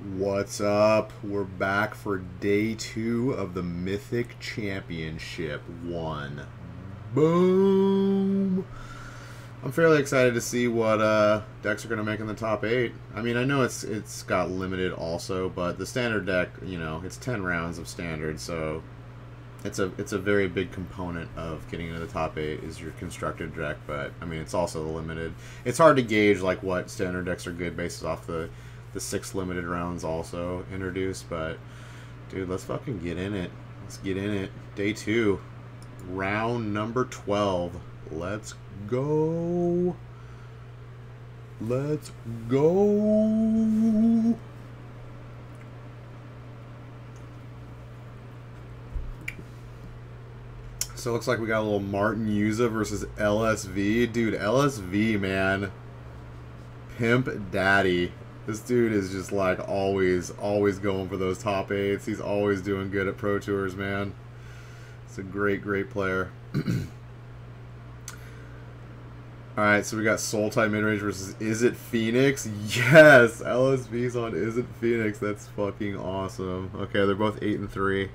What's up? We're back for day 2 of the Mythic Championship 1. Boom! I'm fairly excited to see what decks are going to make in the top 8. I mean, I know it's got limited also, but the standard deck, you know, it's 10 rounds of standard, so it's a very big component of getting into the top 8 is your constructed deck, but I mean, it's also the limited. It's hard to gauge like what standard decks are good based off the 6 limited rounds also introduced, but dude, let's fucking get in it. Let's get in it. Day 2, round number 12. Let's go. Let's go. So it looks like we got a little Martin Yuza versus LSV. Dude, LSV, man. Pimp Daddy. This dude is just like always going for those top 8s. He's always doing good at Pro Tours, man. It's a great player. Alright, so we got Soul Type Midrange versus Is It Phoenix? Yes! LSV's on Is It Phoenix. That's fucking awesome. Okay, they're both 8 and 3.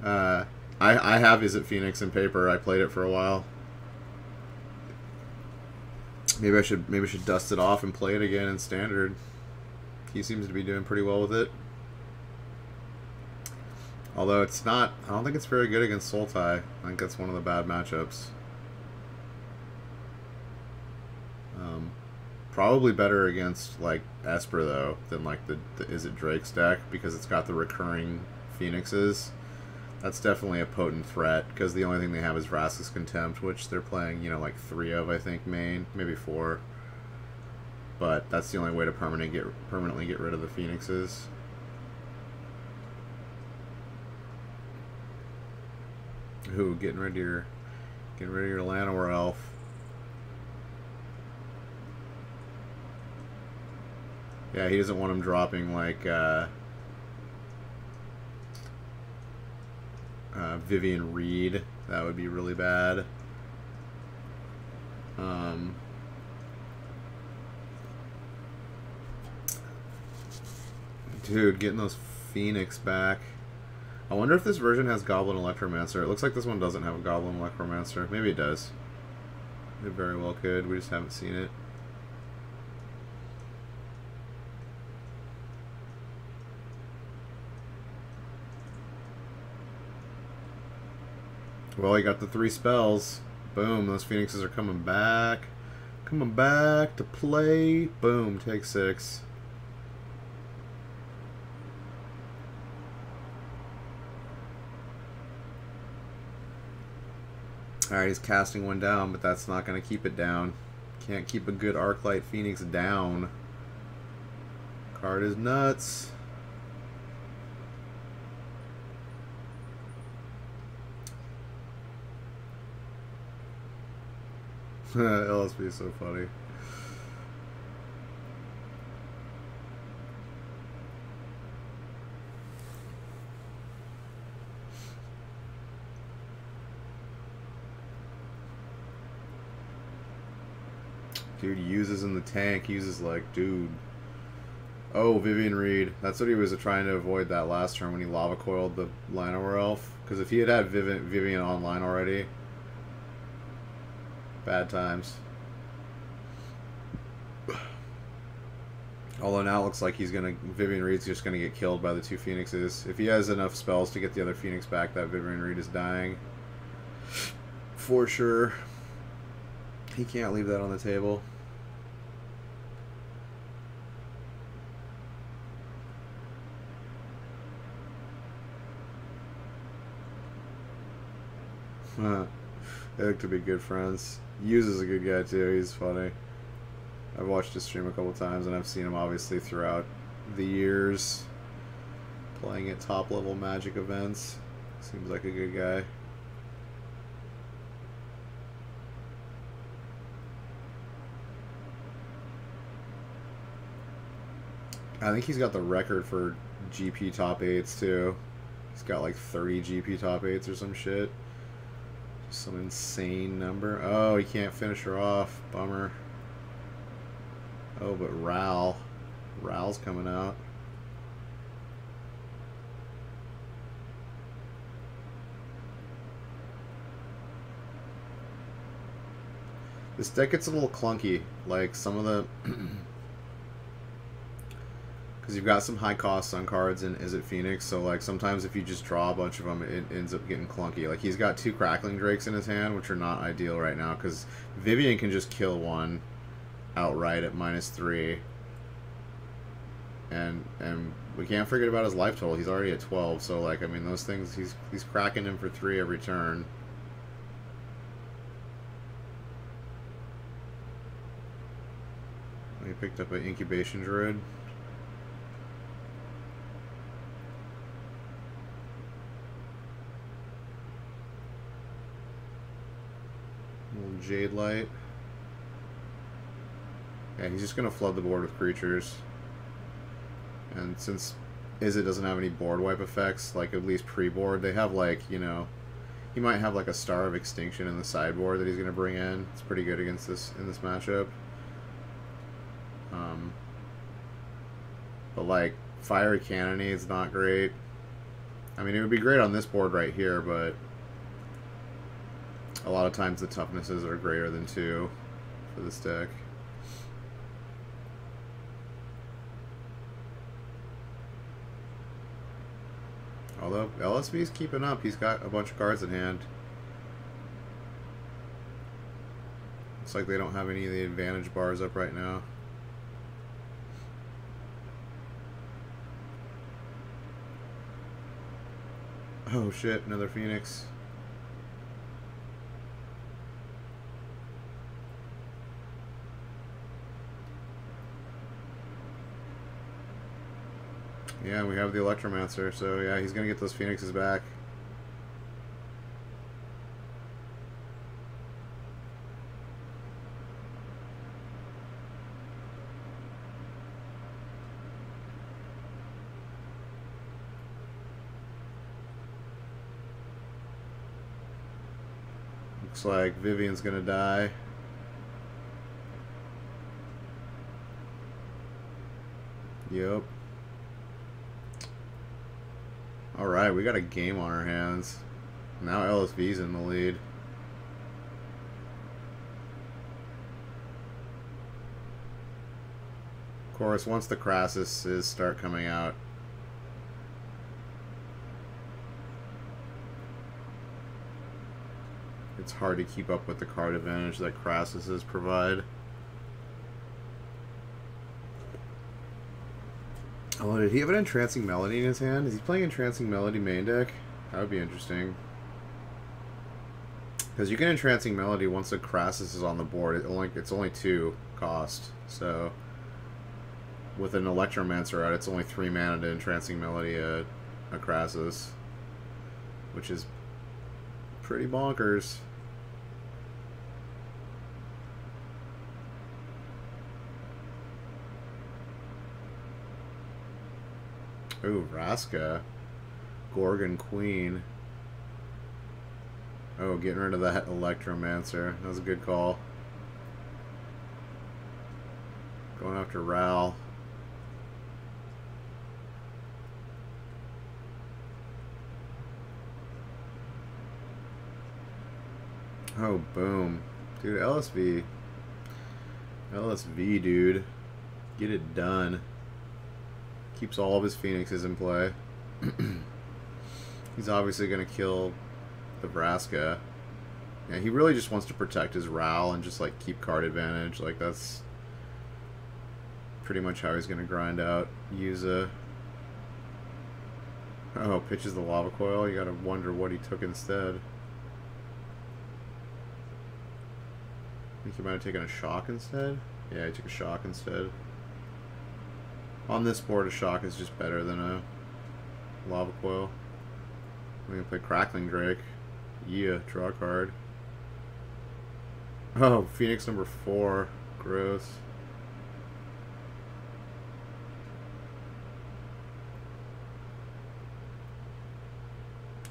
I have Is It Phoenix in paper. I played it for a while. Maybe I should dust it off and play it again in standard. He seems to be doing pretty well with it. Although it's not, I don't think it's very good against Sultai. I think that's one of the bad matchups. Probably better against like Esper though than like the Is It Drake's deck because it's got the recurring Phoenixes. That's definitely a potent threat, because the only thing they have is Vraska's Contempt, which they're playing, you know, like 3 of, I think, main. Maybe 4. But that's the only way to permanently get rid of the Phoenixes. Ooh, getting rid of your Llanowar Elf. Yeah, he doesn't want him dropping, like, Vivian Reed. That would be really bad. Dude, getting those Phoenix back. I wonder if this version has Goblin Electromancer. It looks like this one doesn't have a Goblin Electromancer. Maybe it does. It very well could. We just haven't seen it. Well, he got the 3 spells. Boom, those Phoenixes are coming back. Coming back to play. Boom, take 6. Alright, he's casting one down, but that's not going to keep it down. Can't keep a good Arclight Phoenix down. Card is nuts. LSP is so funny. Dude uses in the tank. Uses like, dude. Oh, Vivian Reed. That's what he was trying to avoid that last turn when he lava coiled the Llanowar Elf. Because if he had had Vivian online already. Bad times. Although now it looks like Vivian Reed's just gonna get killed by the 2 Phoenixes. If he has enough spells to get the other Phoenix back, that Vivian Reed is dying. For sure. He can't leave that on the table. They look to be good friends. Hughes is a good guy too. He's funny. I've watched his stream a couple times, and I've seen him obviously throughout the years playing at top level Magic events. Seems like a good guy. I think he's got the record for GP top 8s too. He's got like 30 GP top 8s or some shit. Some insane number. Oh, he can't finish her off. Bummer. Oh, but Ral. Ral's coming out. This deck gets a little clunky, like some of the... Because you've got some high costs on cards in Is It Phoenix, so like sometimes if you just draw a bunch of them, it ends up getting clunky. Like he's got 2 Crackling Drakes in his hand, which are not ideal right now, because Vivian can just kill one outright at -3. And we can't forget about his life total. He's already at 12, so like, I mean, those things, he's cracking him for 3 every turn. He picked up an Incubation Druid. Little Jade Light. Yeah, he's just gonna flood the board with creatures. And since Izzet doesn't have any board wipe effects, like at least pre-board, they have like, you know, he might have like a Star of Extinction in the sideboard that he's gonna bring in. It's pretty good against this in this matchup. But like Fiery Cannonade's not great. I mean, it would be great on this board right here, but a lot of times the toughnesses are greater than 2 for this deck. Although LSV's keeping up, he's got a bunch of cards in hand. Looks like they don't have any of the advantage bars up right now. Oh shit, another Phoenix. Yeah, we have the Electromancer, so yeah, he's gonna get those Phoenixes back. Looks like Vivian's gonna die. Yep. Alright, we got a game on our hands. Now LSV's in the lead. Of course, once the Crassuses start coming out, it's hard to keep up with the card advantage that Crassuses provide. Oh, did he have an Entrancing Melody in his hand? Is he playing Entrancing Melody main deck? That would be interesting. Because you can Entrancing Melody once a Crassus is on the board. It's only 2 cost. So with an Electromancer out, it's only 3 mana to Entrancing Melody a Crassus, which is pretty bonkers. Ooh, Vraska. Gorgon Queen. Oh, getting rid of that Electromancer. That was a good call. Going after Ral. Oh, boom. Dude, LSV. LSV, dude. Get it done. Keeps all of his Phoenixes in play. He's obviously going to kill the Vraska. Yeah, he really just wants to protect his Ral and just like keep card advantage. Like that's pretty much how he's going to grind out Yuza. Oh, pitches the Lava Coil. You got to wonder what he took instead. I think he might have taken a Shock instead. Yeah, he took a Shock instead. On this board, a Shock is just better than a Lava Coil. We're going to play Crackling Drake. Yeah, draw a card. Oh, Phoenix number 4. Gross.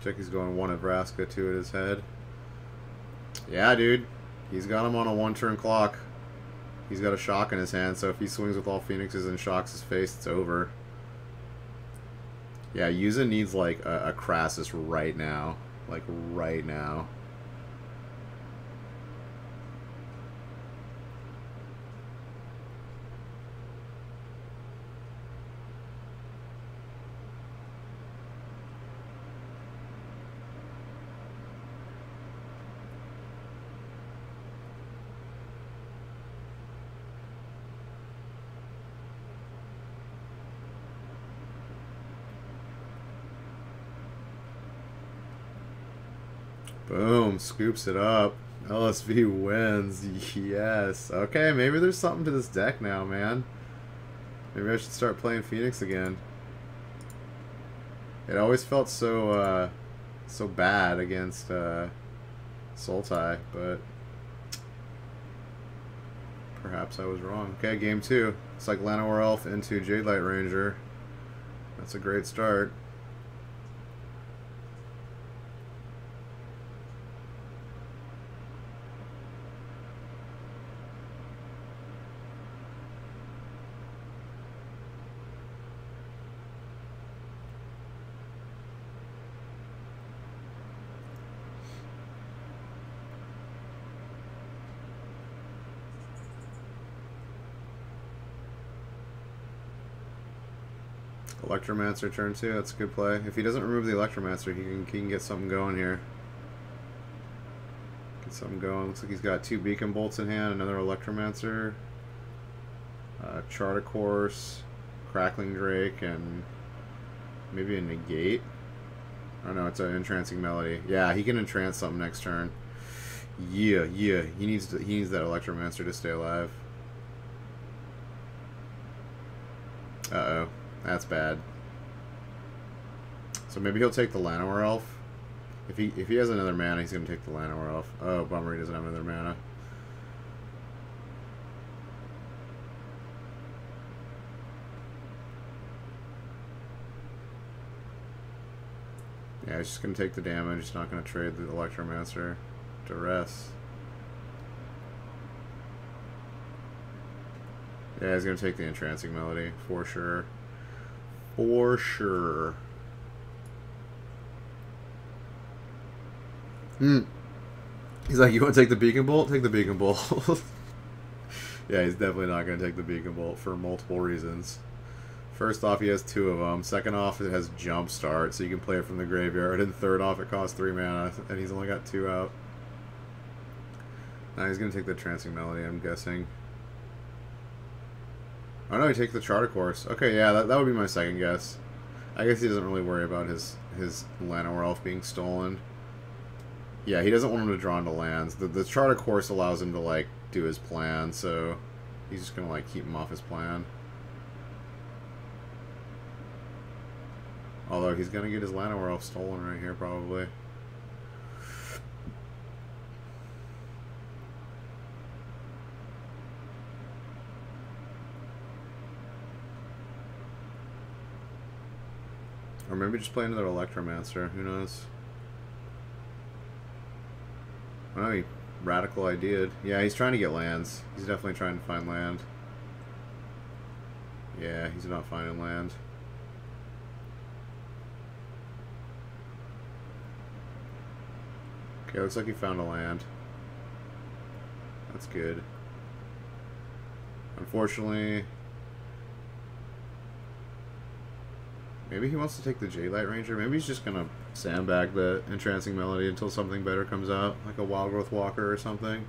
Check, he's going 1 at Vraska, 2 at his head. Yeah, dude. He's got him on a 1-turn clock. He's got a shock in his hand, so if he swings with all Phoenixes and shocks his face, it's over. Yeah, Yuza needs, like, a Crassus right now. Like, right now. Boom, scoops it up. LSV wins. Yes. Okay, maybe there's something to this deck now, man. Maybe I should start playing Phoenix again. It always felt so so bad against Sultai, but perhaps I was wrong. Okay, game 2. It's like Llanowar Elf into Jade Light Ranger. That's a great start. Electromancer turn 2, that's a good play. If he doesn't remove the Electromancer, he can get something going here. Get something going. Looks like he's got 2 Beacon Bolts in hand, another Electromancer, Chart a Course, Crackling Drake, and maybe a Negate. Oh no, it's an Entrancing Melody. Yeah, he can entrance something next turn. Yeah. He needs that Electromancer to stay alive. Uh-oh. That's bad. So maybe he'll take the Llanowar Elf. If he has another mana, he's gonna take the Llanowar Elf. Oh, bummer, he doesn't have another mana. Yeah, he's just gonna take the damage. He's not gonna trade the Electromancer. Duress. Yeah, he's gonna take the Entrancing Melody for sure. For sure. He's like, you want to take the Beacon Bolt? Take the Beacon Bolt. Yeah, he's definitely not going to take the Beacon Bolt for multiple reasons. First off, he has 2 of them. Second off, it has Jump Start, so you can play it from the graveyard. And third off, it costs 3 mana, and he's only got 2 out. Now he's going to take the Entrancing Melody, I'm guessing. Oh no, he takes the Charter Course. Okay, yeah, that would be my second guess. I guess he doesn't really worry about his Llanowar Elf being stolen. Yeah, he doesn't want him to draw into lands. The Charter Course allows him to, like, do his plan, so he's just gonna, like, keep him off his plan. Although he's gonna get his Llanowar Elf stolen right here, probably. Or maybe just play another Electromancer, who knows? Oh, he radical idea'd. Yeah, he's trying to get lands. He's definitely trying to find land. Yeah, he's not finding land. Okay, looks like he found a land. That's good. Unfortunately, maybe he wants to take the Jade Light Ranger. Maybe he's just gonna sandbag the Entrancing Melody until something better comes out, like a Wild Growth Walker or something.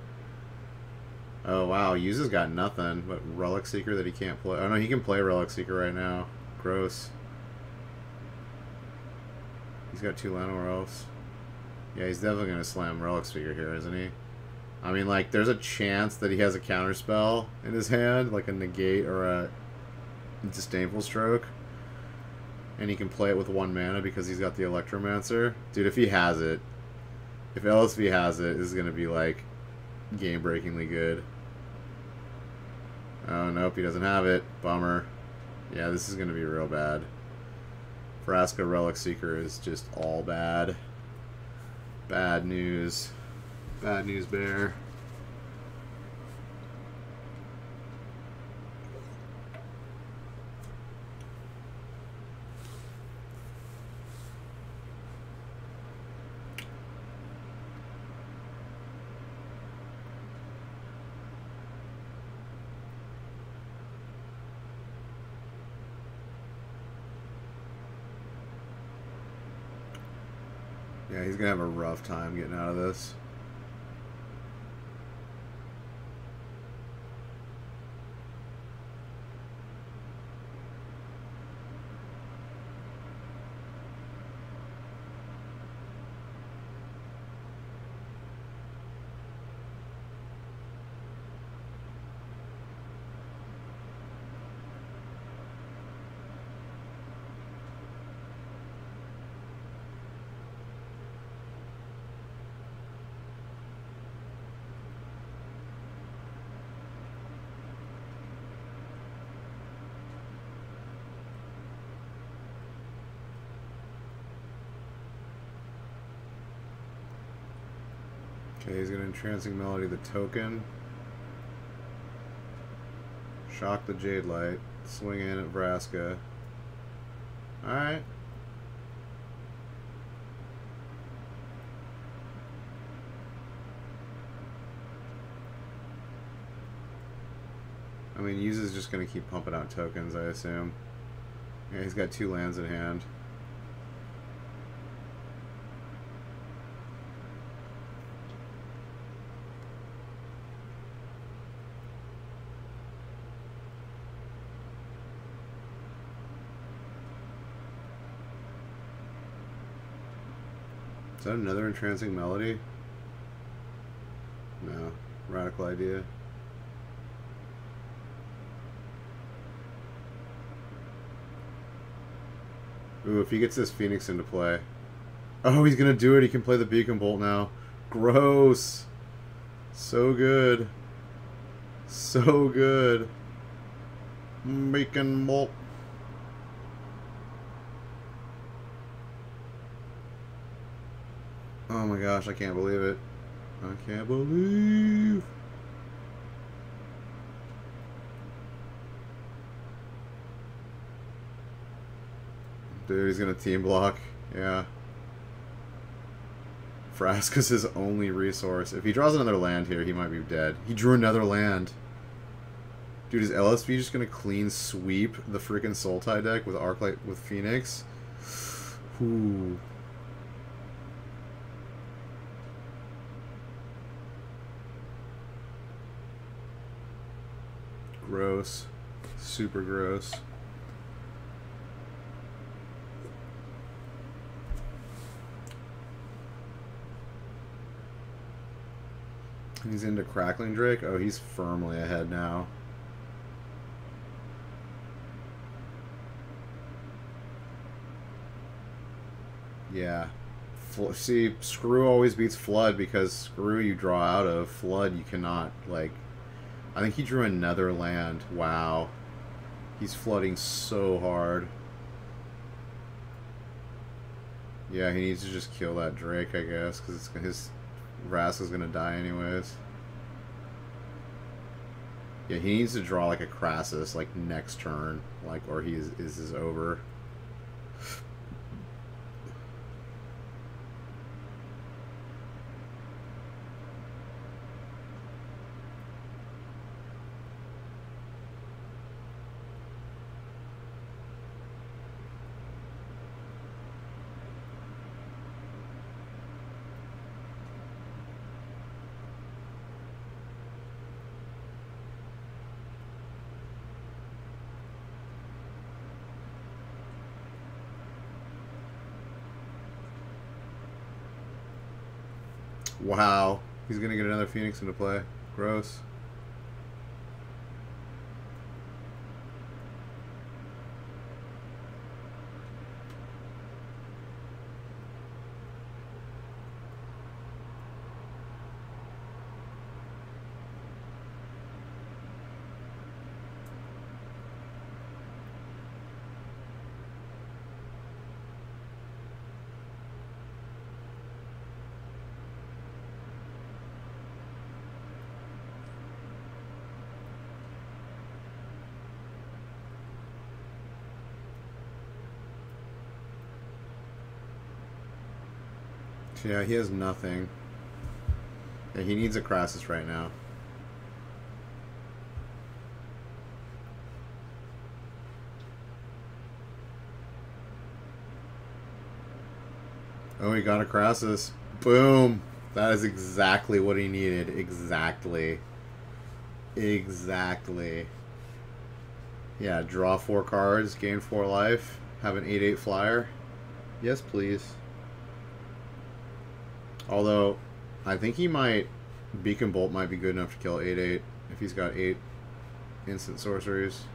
Oh wow, Yuza's got nothing but Relic Seeker that he can't play. Oh no, he can play Relic Seeker right now. Gross. He's got 2 Llanowar Elves. Yeah, he's definitely gonna slam Relic Seeker here, isn't he? I mean, like, there's a chance that he has a counterspell in his hand, like a Negate or a Disdainful Stroke. And he can play it with 1 mana because he's got the Electromancer. Dude, if he has it, if LSV has it, this is going to be, like, game-breakingly good. Oh, nope, he doesn't have it. Bummer. Yeah, this is going to be real bad. Vraska Relic Seeker is just all bad. Bad news. Bad news bear. Yeah, he's gonna have a rough time getting out of this. Okay, he's gonna Entrancing Melody the token. Shock the Jade Light. Swing in at Vraska. Alright. I mean, Yuza's just gonna keep pumping out tokens, I assume. Yeah, he's got 2 lands in hand. Is that another Entrancing Melody? No. Radical Idea. Ooh, if he gets this Phoenix into play. Oh, he's gonna do it. He can play the Beacon Bolt now. Gross. So good. So good. Beacon Bolt. Oh my gosh, I can't believe it. I can't believe. Dude, he's gonna team block. Yeah. Vraska's his only resource. If he draws another land here, he might be dead. He drew another land. Dude, is LSV just gonna clean sweep the freaking Sultai deck with Arclight with Phoenix? Ooh. Gross. Super gross. He's into Crackling Drake? Oh, he's firmly ahead now. Yeah. See, Screw always beats Flood because Screw you draw out of. Flood you cannot, like... I think he drew another land. Wow. He's flooding so hard. Yeah, he needs to just kill that Drake, I guess, because his Vraska's gonna die anyways. Yeah, he needs to draw like a Crassus, like next turn, like, or he is over. Wow. He's gonna get another Phoenix into play. Gross. Yeah, he has nothing. Yeah, he needs a Crassus right now. Oh, he got a Crassus. Boom. That is exactly what he needed. Exactly. Exactly. Yeah, draw 4 cards, gain 4 life, have an 8/8 flyer. Yes, please. Although, I think he might... Beacon Bolt might be good enough to kill 8/8 if he's got 8 instant sorceries.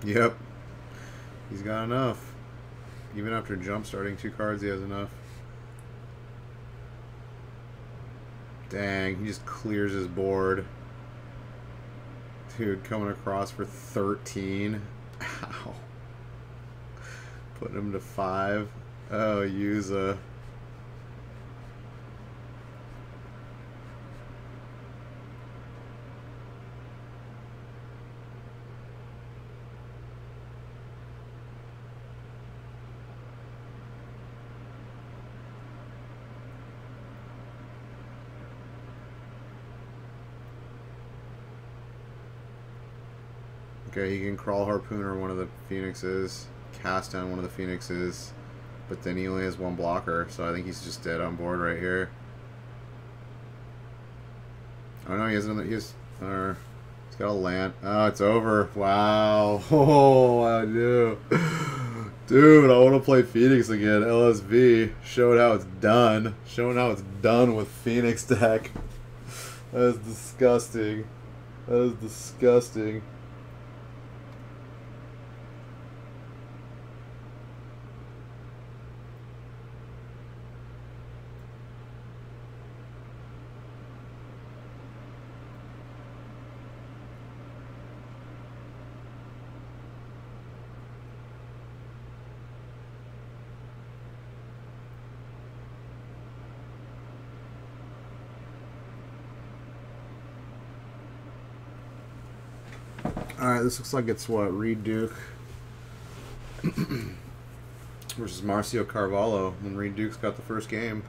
Yep. He's got enough. Even after jump starting 2 cards, he has enough. Dang, he just clears his board. Dude, coming across for 13. Ow. Putting him to 5. Oh, use a... Okay, he can Crawl Harpooner one of the Phoenixes, cast down one of the Phoenixes, but then he only has 1 blocker, so I think he's just dead on board right here. Oh no, he has another, he's got a land. Oh, it's over. Wow. Oh, I do. Dude, I want to play Phoenix again. LSV. Showing how it's done. Showing how it's done with Phoenix deck. That is disgusting. That is disgusting. Alright, this looks like it's what? Reed Duke versus Marcio Carvalho. And Reed Duke's got the first game.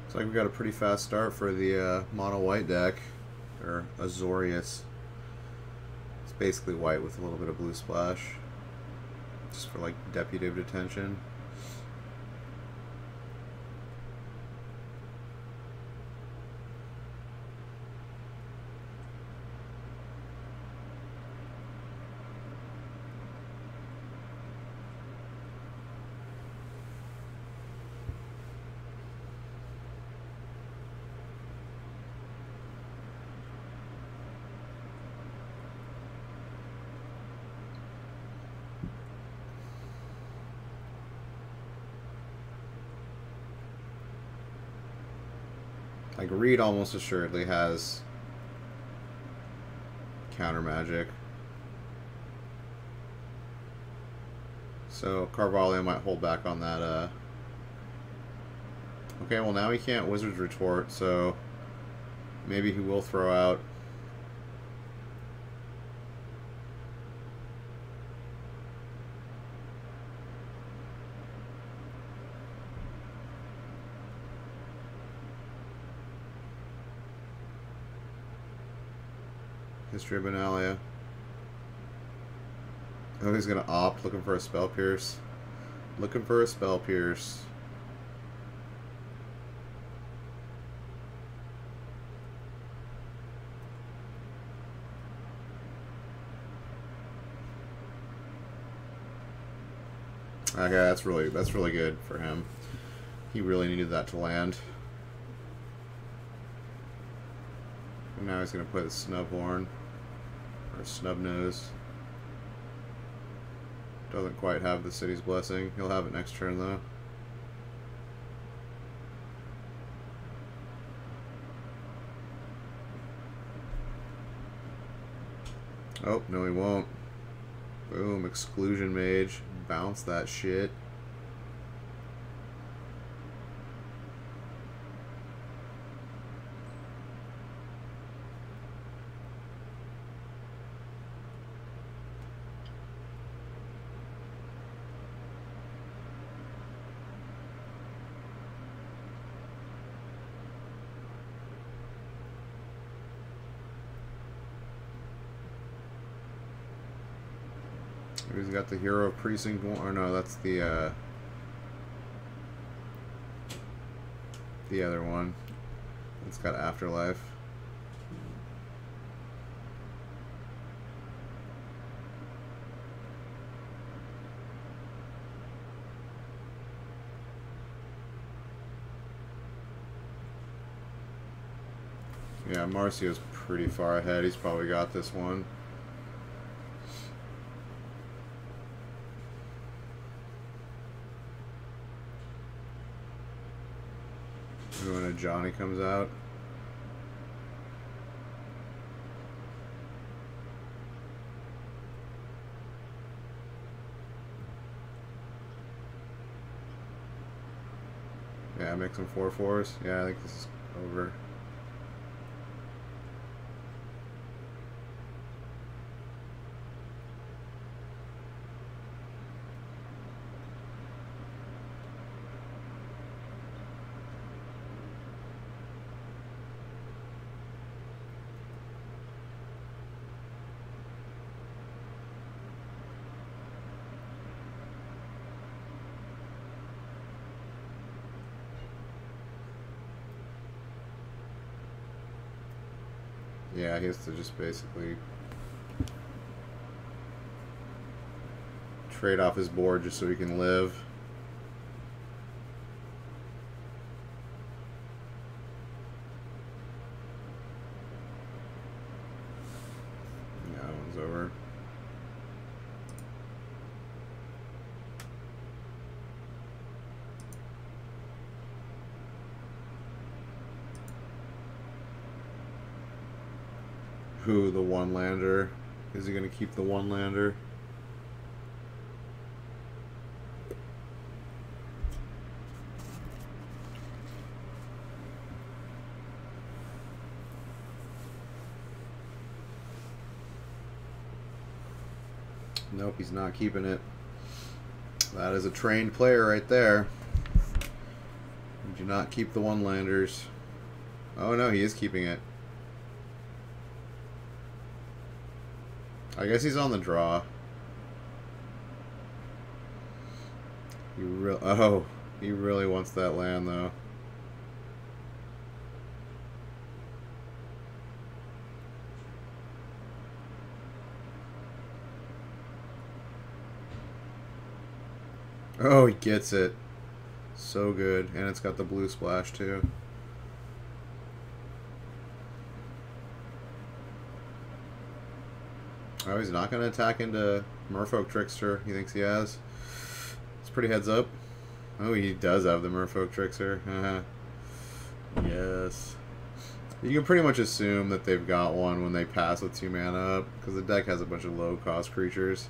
Looks like we got a pretty fast start for the mono white deck, or Azorius. It's basically white with a little bit of blue splash, just for like deputive detention. Like, Reed almost assuredly has counter magic. So Carvalho might hold back on that. Okay, well now he can't Wizard's Retort, so maybe he will throw out. History of Benalia. Oh, he's gonna opt, looking for a Spell Pierce. Looking for a Spell Pierce. Okay, that's really good for him. He really needed that to land. And now he's gonna play the Snubhorn or Snubnose. Doesn't quite have the City's Blessing. He'll have it next turn though. Oh, no he won't. Boom, Exclusion Mage. Bounce that shit. He's got the Hero of Precinct 1, or no, that's the other one. It's got Afterlife. Yeah, Marcio's pretty far ahead. He's probably got this one. When a Johnny comes out. Yeah, make some 4/4s. Yeah, I think this is over. Yeah, he has to just basically trade off his board just so he can live. Yeah, that one's over. Who, the one-lander? Is he going to keep the one-lander? Nope, he's not keeping it. That is a trained player right there. Do not keep the one-landers. Oh no, he is keeping it. I guess he's on the draw. He really wants that land though. Oh, he gets it. So good. And it's got the blue splash too. Oh, he's not going to attack into Merfolk Trickster. He thinks he has. It's pretty heads up. Oh, he does have the Merfolk Trickster. Yes. You can pretty much assume that they've got one when they pass with 2 mana up, because the deck has a bunch of low-cost creatures.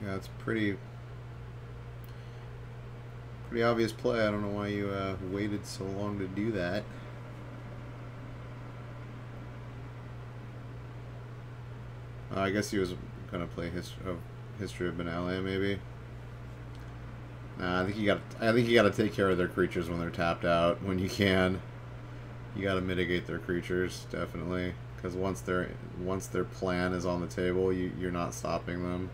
Yeah, it's pretty obvious play. I don't know why you waited so long to do that. I guess he was gonna play History of Benalia, maybe. Nah, I think you got to take care of their creatures when they're tapped out. When you can, you got to mitigate their creatures definitely, because once their plan is on the table, you're not stopping them.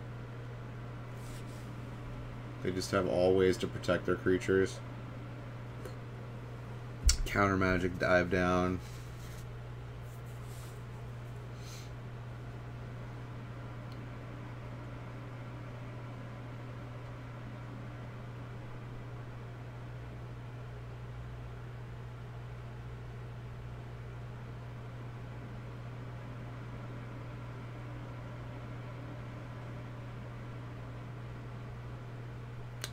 They just have all ways to protect their creatures. Counter magic, dive down.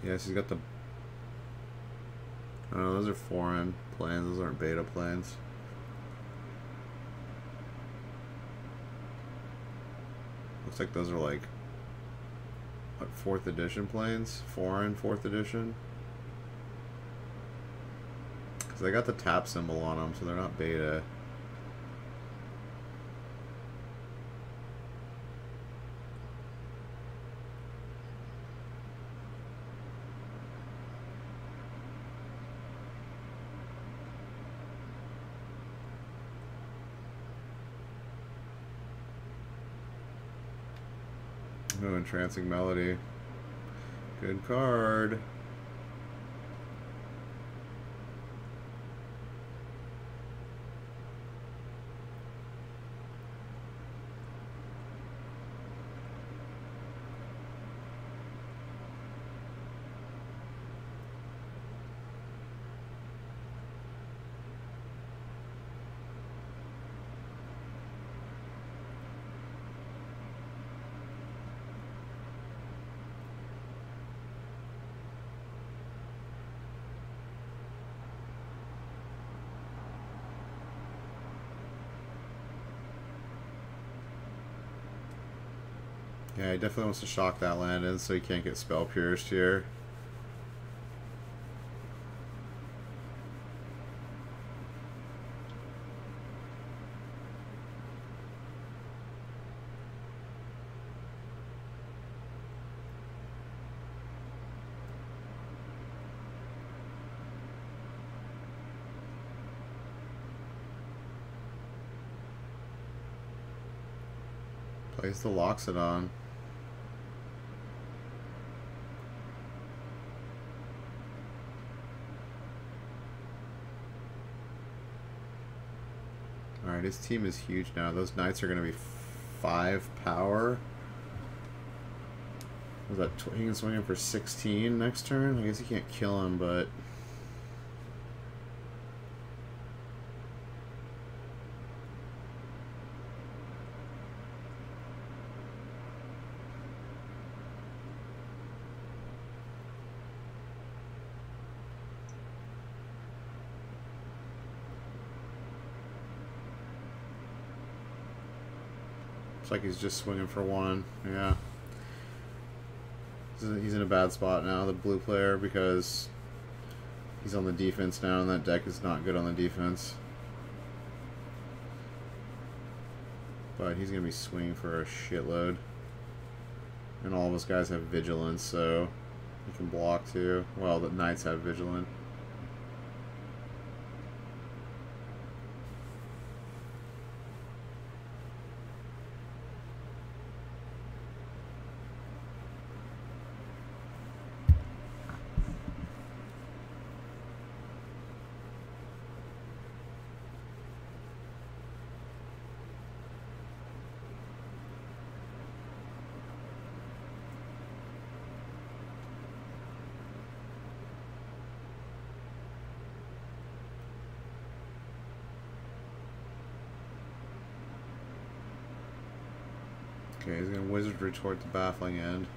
Yes, he's got the... Oh, those are foreign planes. Those aren't beta planes. Looks like those are like... What, 4th edition planes? Foreign 4th edition? Because they got the tap symbol on them, so they're not beta. Oh, Entrancing Melody. Good card. Yeah, he definitely wants to shock that land in so he can't get spell pierced here. Plays the Loxodon. Alright, his team is huge now. Those knights are going to be 5 power. Was that he can swing him for 16 next turn? I guess he can't kill him, but... Looks like he's just swinging for 1. Yeah. He's in a bad spot now, the blue player, because he's on the defense now, and that deck is not good on the defense. But he's going to be swinging for a shitload. And all of us guys have Vigilance, so he can block too. Well, the Knights have Vigilant. Okay, he's going to Wizardry toward the Baffling End.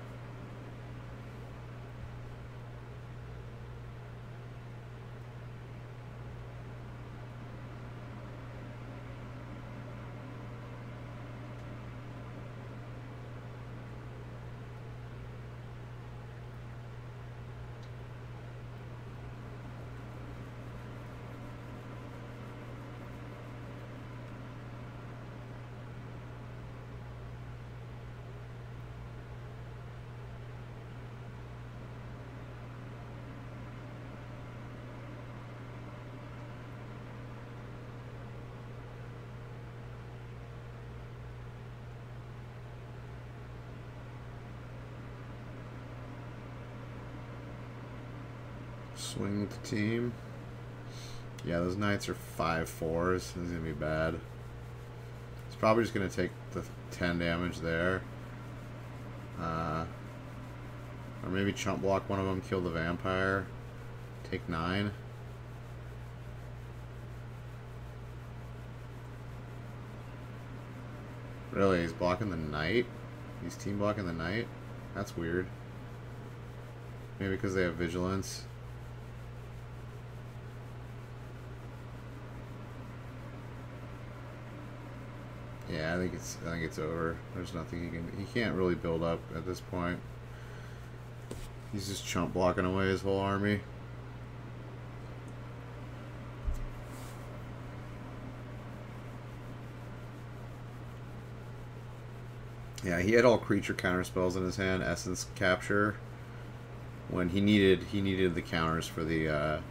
Swing with the team. Yeah, those knights are 5/4s. This is going to be bad. It's probably just going to take the 10 damage there. Or maybe chump block one of them, kill the vampire. Take 9. Really? He's blocking the knight? He's team blocking the knight? That's weird. Maybe because they have vigilance. Yeah, I think it's over. There's nothing he can't really build up at this point. He's just chump blocking away his whole army. Yeah, he had all creature counter spells in his hand, essence capture. When he needed the counters for the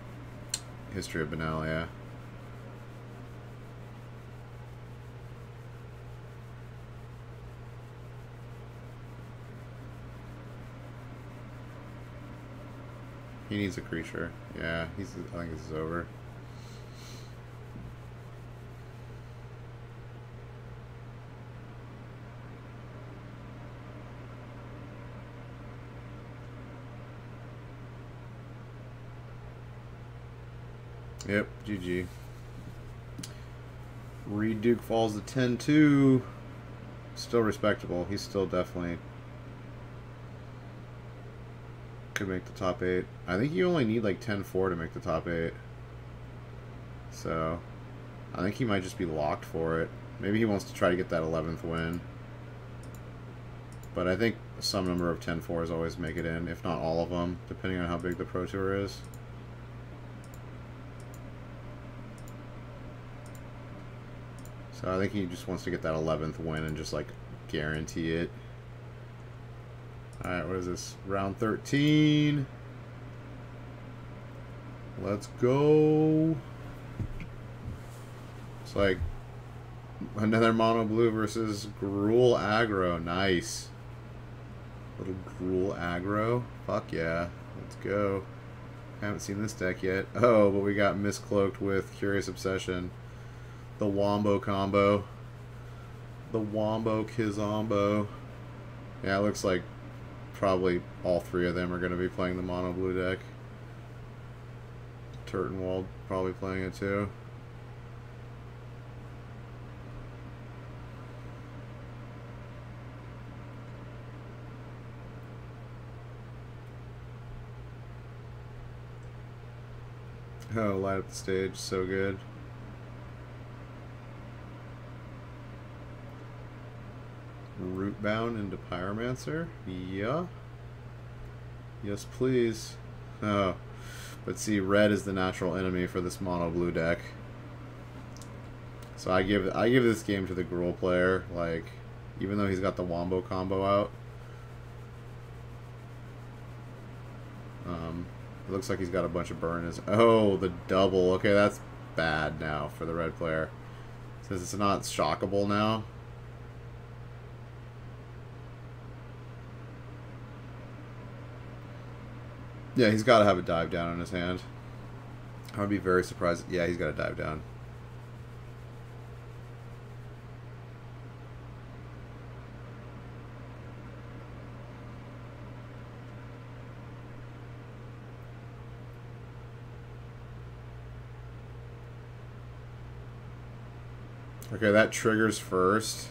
History of Benalia. He needs a creature. Yeah, I think this is over. Yep, GG. Reed Duke falls to 10-2. Still respectable. He's still definitely could make the top 8. I think you only need like 10-4 to make the top 8. So I think he might just be locked for it. Maybe he wants to try to get that 11th win. But I think some number of 10-4s always make it in, if not all of them, depending on how big the Pro Tour is. So I think he just wants to get that 11th win and just like guarantee it. Alright, what is this? Round 13. Let's go. It's like another mono blue versus Gruul aggro. Nice. Little Gruul aggro. Fuck yeah. Let's go. Haven't seen this deck yet. Oh, but we got miscloaked with Curious Obsession. The Wombo combo. The Wombo Kizombo. Yeah, it looks like probably all 3 of them are going to be playing the mono blue deck. Turtenwald probably playing it too. Oh, light up the stage, so good. Rootbound into Pyromancer? Yeah. Yes, please. Oh. But see, red is the natural enemy for this mono blue deck. So I give this game to the Gruul player, like, even though he's got the Wombo combo out. It looks like he's got a bunch of burn in his... Oh, the double. Okay, that's bad now for the red player. Since it's not shockable now. Yeah, he's got to have a dive down in his hand. I would be very surprised. Yeah, he's got a dive down. Okay, that triggers first.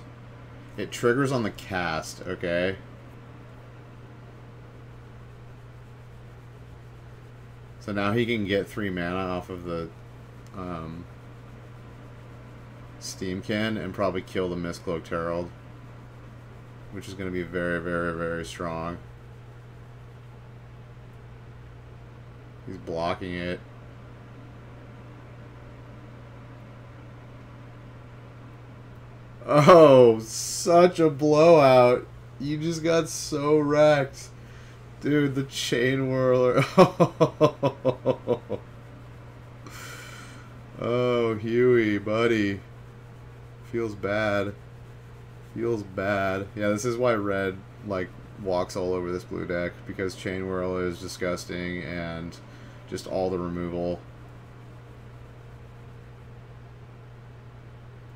It triggers on the cast, okay? So now he can get 3 mana off of the Steam Can and probably kill the Mistcloaked Herald, which is going to be very, very, very strong. He's blocking it. Oh, such a blowout. You just got so wrecked. Dude, the Chain Whirler. Oh, Huey, buddy. Feels bad. Feels bad. Yeah, this is why red, like, walks all over this blue deck. Because Chain Whirler is disgusting, and Just all the removal.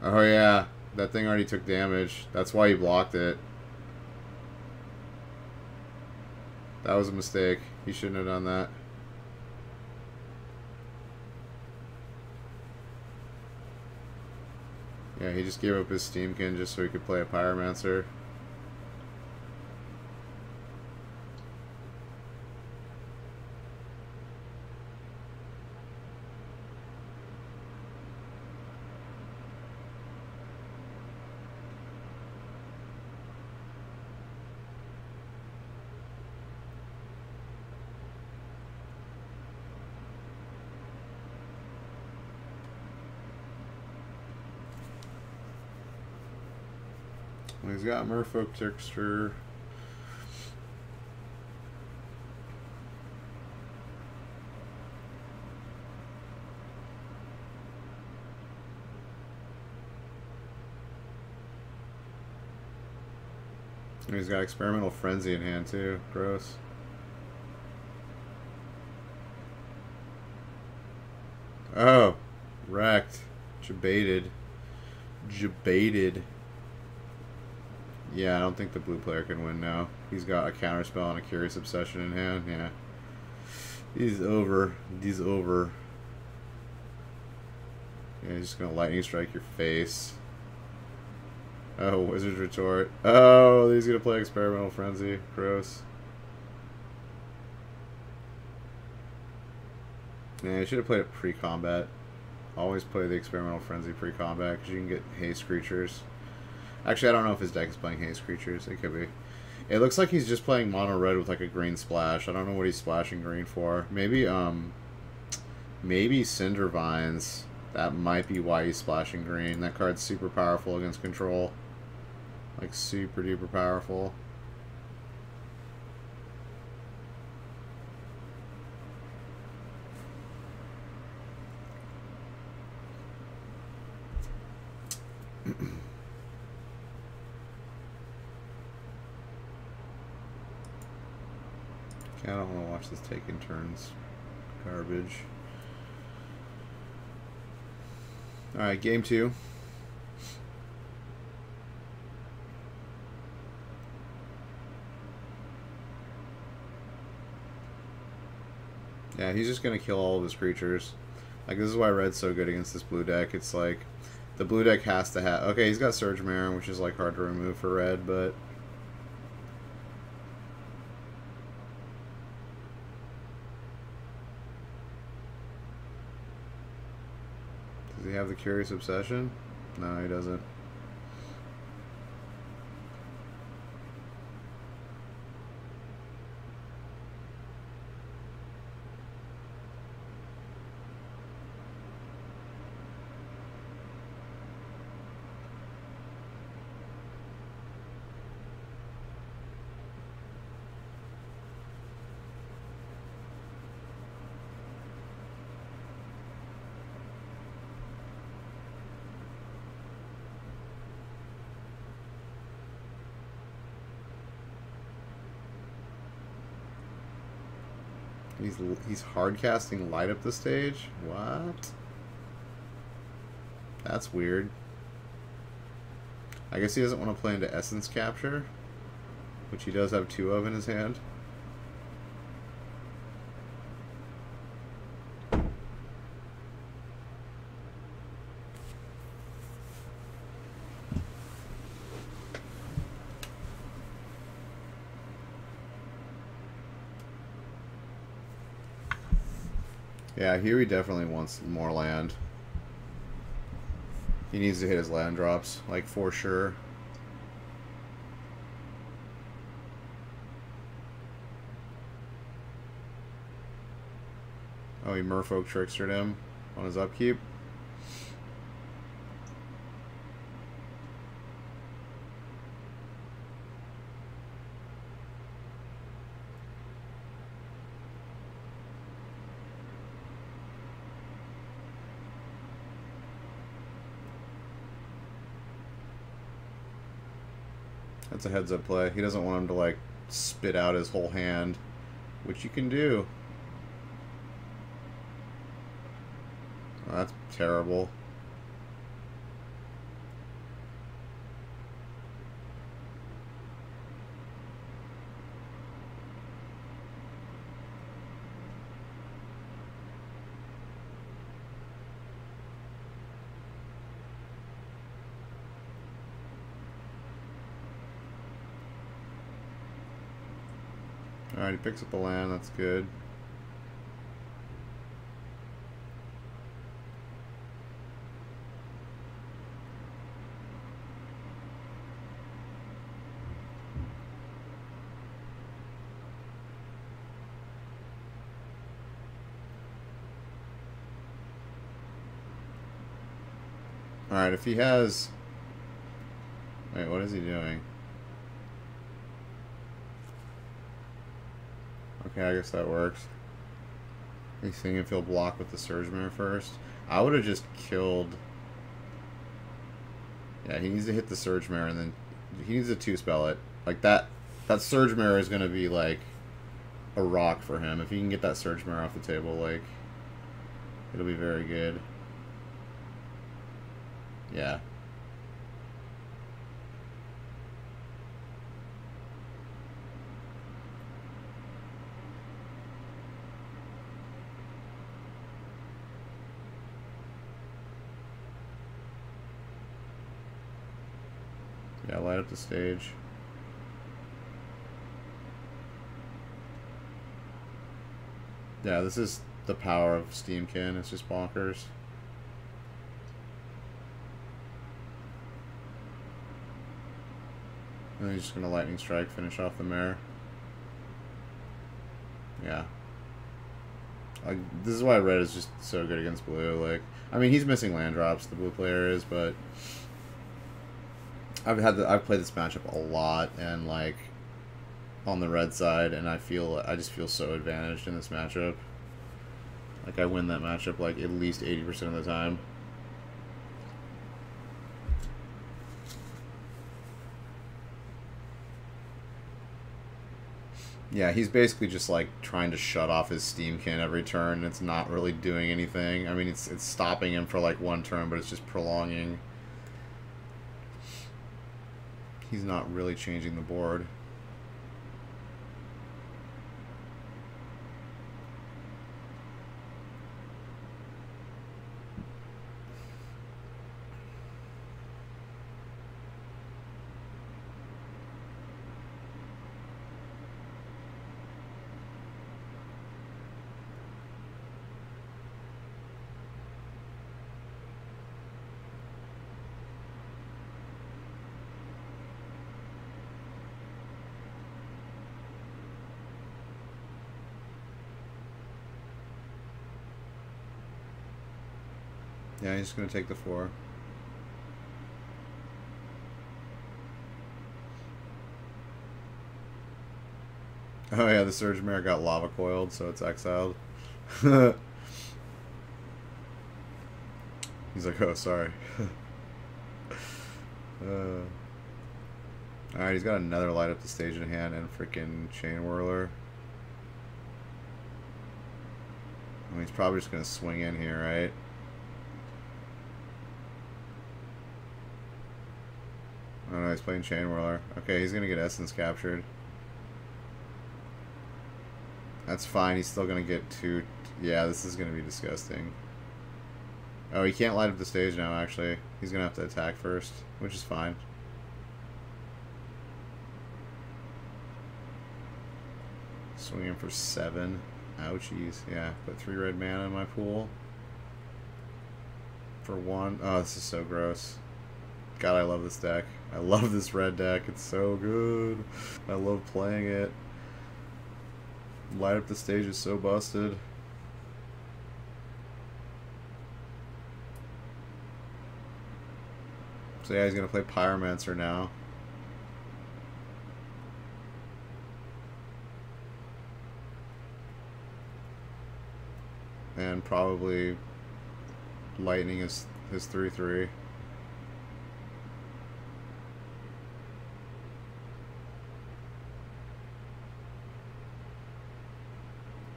Oh yeah, that thing already took damage. That's why he blocked it. That was a mistake. He shouldn't have done that. Yeah, he just gave up his Steamkin just so he could play a Pyromancer. He's got Merfolk Trickster. And he's got Experimental Frenzy in hand too. Gross. Oh, wrecked. Jebaited. Jebaited. Yeah, I don't think the blue player can win now. He's got a Counterspell and a Curious Obsession in hand. Yeah. He's over. He's over. Yeah, he's just going to Lightning Strike your face. Oh, Wizard's Retort. Oh, he's going to play Experimental Frenzy. Gross. Yeah, he should have played it pre-combat. Always play the Experimental Frenzy pre-combat because you can get haste creatures. Actually, I don't know if his deck is playing haste creatures. It could be. It looks like he's just playing mono red with like a green splash. I don't know what he's splashing green for. Maybe Cinder Vines. That might be why he's splashing green. That card's super powerful against control. Like super duper powerful. I don't want to watch this taking turns. Garbage. Alright, game 2. Yeah, he's just going to kill all of his creatures. Like, this is why red's so good against this blue deck. It's like, the blue deck has to have... Okay, he's got Surge Marin, which is, like, hard to remove for red, but... Does he have the Curious Obsession? No, he doesn't. He's hard casting Light Up the Stage? What? That's weird. I guess he doesn't want to play into Essence Capture, which he does have 2 of in his hand. Yeah, here he definitely wants more land. He needs to hit his land drops, like, for sure. Oh, he Merfolk Trickstered him on his upkeep. That's a heads-up play. He doesn't want him to, like, spit out his whole hand, which you can do. terrible. Alright, he picks up the land, that's good. Alright, if he has... Wait, what is he doing? Okay, I guess that works. He's thinking if he'll block with the Surge Mirror first. I would have just killed... Yeah, he needs to hit the Surge Mirror and then... He needs to 2-spell it. Like, that Surge Mirror is going to be, like, a rock for him. If he can get that Surge Mirror off the table, like... It'll be very good. Yeah. Yeah, light up the stage. Yeah, this is the power of Steamkin. It's just bonkers. And then he's just going to Lightning Strike, finish off the mirror. Yeah. Like, this is why red is just so good against blue. Like, I mean, he's missing land drops, the blue player is, but I've played this matchup a lot, and like on the red side, and I just feel so advantaged in this matchup. Like, I win that matchup like at least 80% of the time. Yeah, he's basically just like trying to shut off his Steamkin every turn, and it's not really doing anything. I mean, it's stopping him for like one turn, but it's just prolonging. He's not really changing the board. Yeah, he's just going to take the 4. Oh yeah, the Surge Mirror got lava coiled, so it's exiled. He's like, oh, sorry. Alright, he's got another light up the stage in hand and freaking Chain Whirler. I mean, he's probably just going to swing in here, right? Oh no, he's playing Chain Whirler. Okay, he's gonna get Essence captured. That's fine, he's still gonna get 2... Yeah, this is gonna be disgusting. Oh, he can't light up the stage now, actually. He's gonna have to attack first, which is fine. Swinging for 7. Ouchies. Yeah, put 3 red mana in my pool. For 1. Oh, this is so gross. God, I love this deck. I love this red deck. It's so good. I love playing it. Light up the stage is so busted. So yeah, he's going to play Pyromancer now. And probably lightning his 3/3.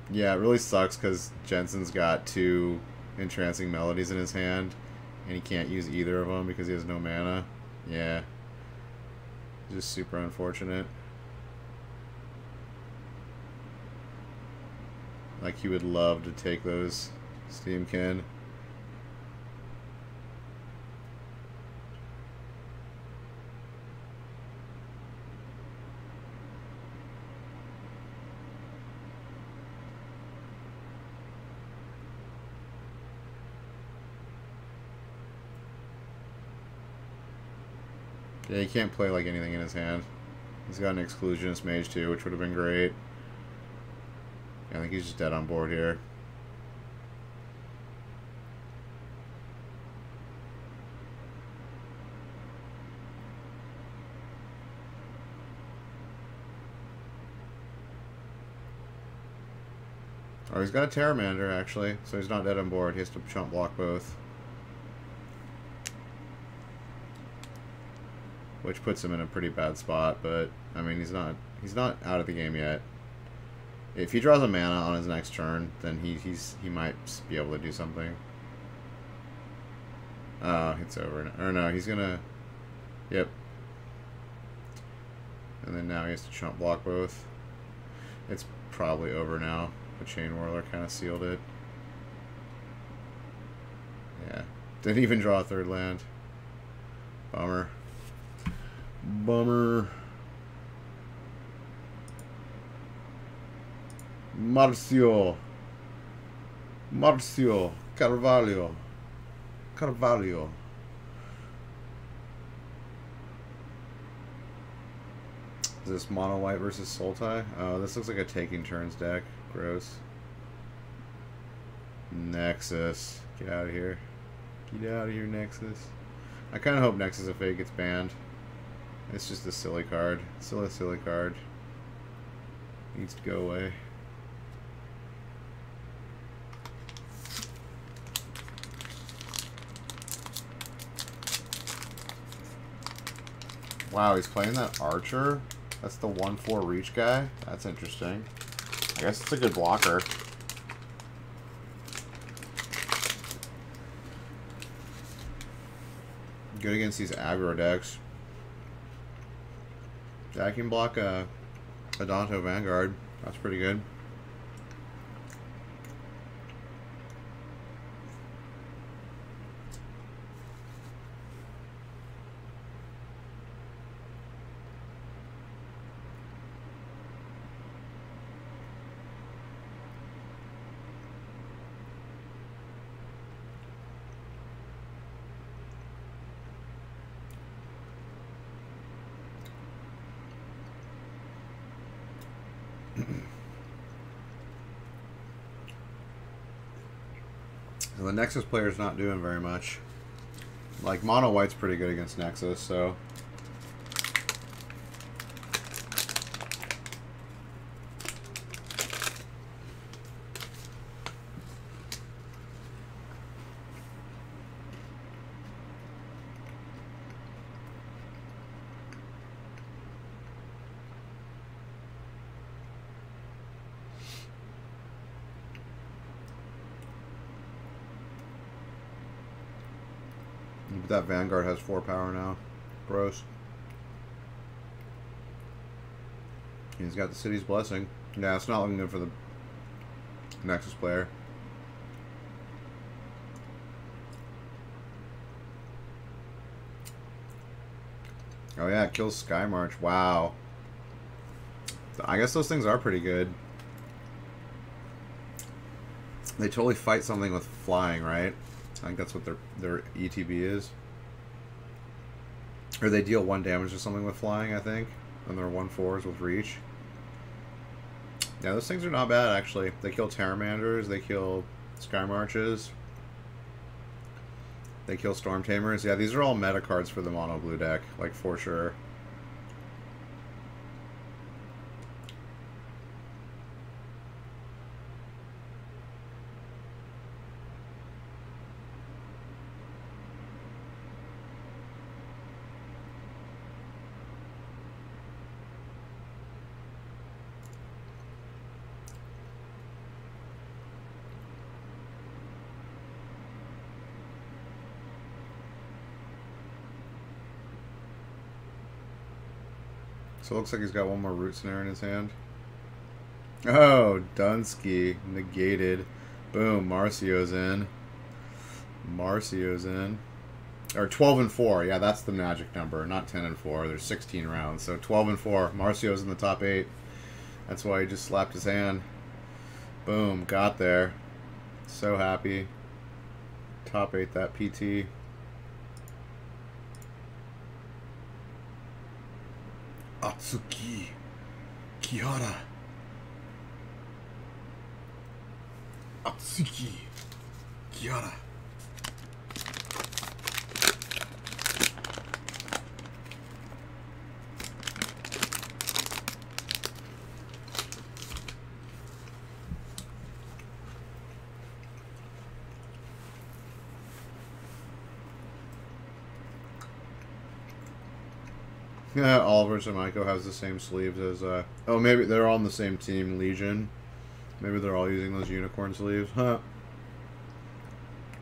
Yeah, it really sucks because Jensen's got 2 Entrancing Melodies in his hand, and he can't use either of them because he has no mana. Yeah. Just super unfortunate. Like, he would love to take those Steamkin. Yeah, he can't play like anything in his hand. He's got an Exclusionist Mage too, which would have been great. Yeah, I think he's just dead on board here. Oh, he's got a Terramander, actually, so he's not dead on board. He has to chump block both. Which puts him in a pretty bad spot, but, I mean, he's not out of the game yet. If he draws a mana on his next turn, then he might be able to do something. Oh, it's over. Or no, he's gonna... Yep. And then now he has to chump block both. It's probably over now. The Chain Whirler kind of sealed it. Yeah. Didn't even draw a third land. Bummer. Bummer. Marcio. Carvalho. Is this mono white versus Sultai? Oh, this looks like a taking turns deck. Gross. Nexus. Get out of here. Get out of here, Nexus. I kind of hope Nexus of Fate gets banned. It's just a silly card. Still a silly card. Needs to go away. Wow, he's playing that Archer? That's the 1/4 reach guy? That's interesting. I guess it's a good blocker. Good against these aggro decks. Yeah, I can block a Adonto Vanguard. That's pretty good. So the Nexus player's not doing very much. Like, mono white's pretty good against Nexus, so... But that Vanguard has 4 power now. Gross. He's got the City's Blessing. Yeah, it's not looking good for the Nexus player. Oh yeah, it kills Sky March. Wow. I guess those things are pretty good. They totally fight something with flying, right? I think that's what their ETB is. Or they deal 1 damage to something with flying, I think. And they're 1/4s with reach. Yeah, those things are not bad, actually. They kill Terramanders, they kill Sky Marches. They kill Storm Tamers. Yeah, these are all meta cards for the mono blue deck, like, for sure. So it looks like he's got one more root snare in his hand. Oh, Dunsky. Negated. Boom. Marcio's in. Marcio's in. Or 12 and 4. Yeah, that's the magic number. Not 10 and 4. There's 16 rounds. So 12 and 4. Marcio's in the top 8. That's why he just slapped his hand. Boom. Got there. So happy. Top 8 that PT. Atsuki Kihara. Atsuki Kihara. Yeah, Oliver Zamaiko has the same sleeves as, oh, maybe they're all on the same team, Legion. Maybe they're all using those unicorn sleeves. Huh.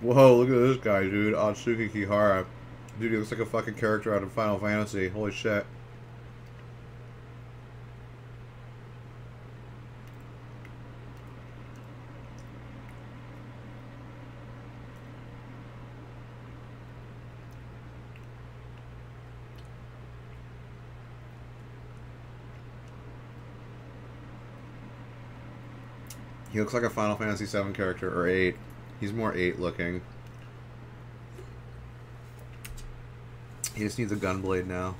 Whoa, look at this guy, dude. Atsuki Kihara. Dude, he looks like a fucking character out of Final Fantasy. Holy shit. He looks like a Final Fantasy 7 character, or 8. He's more 8 looking. He just needs a gunblade now.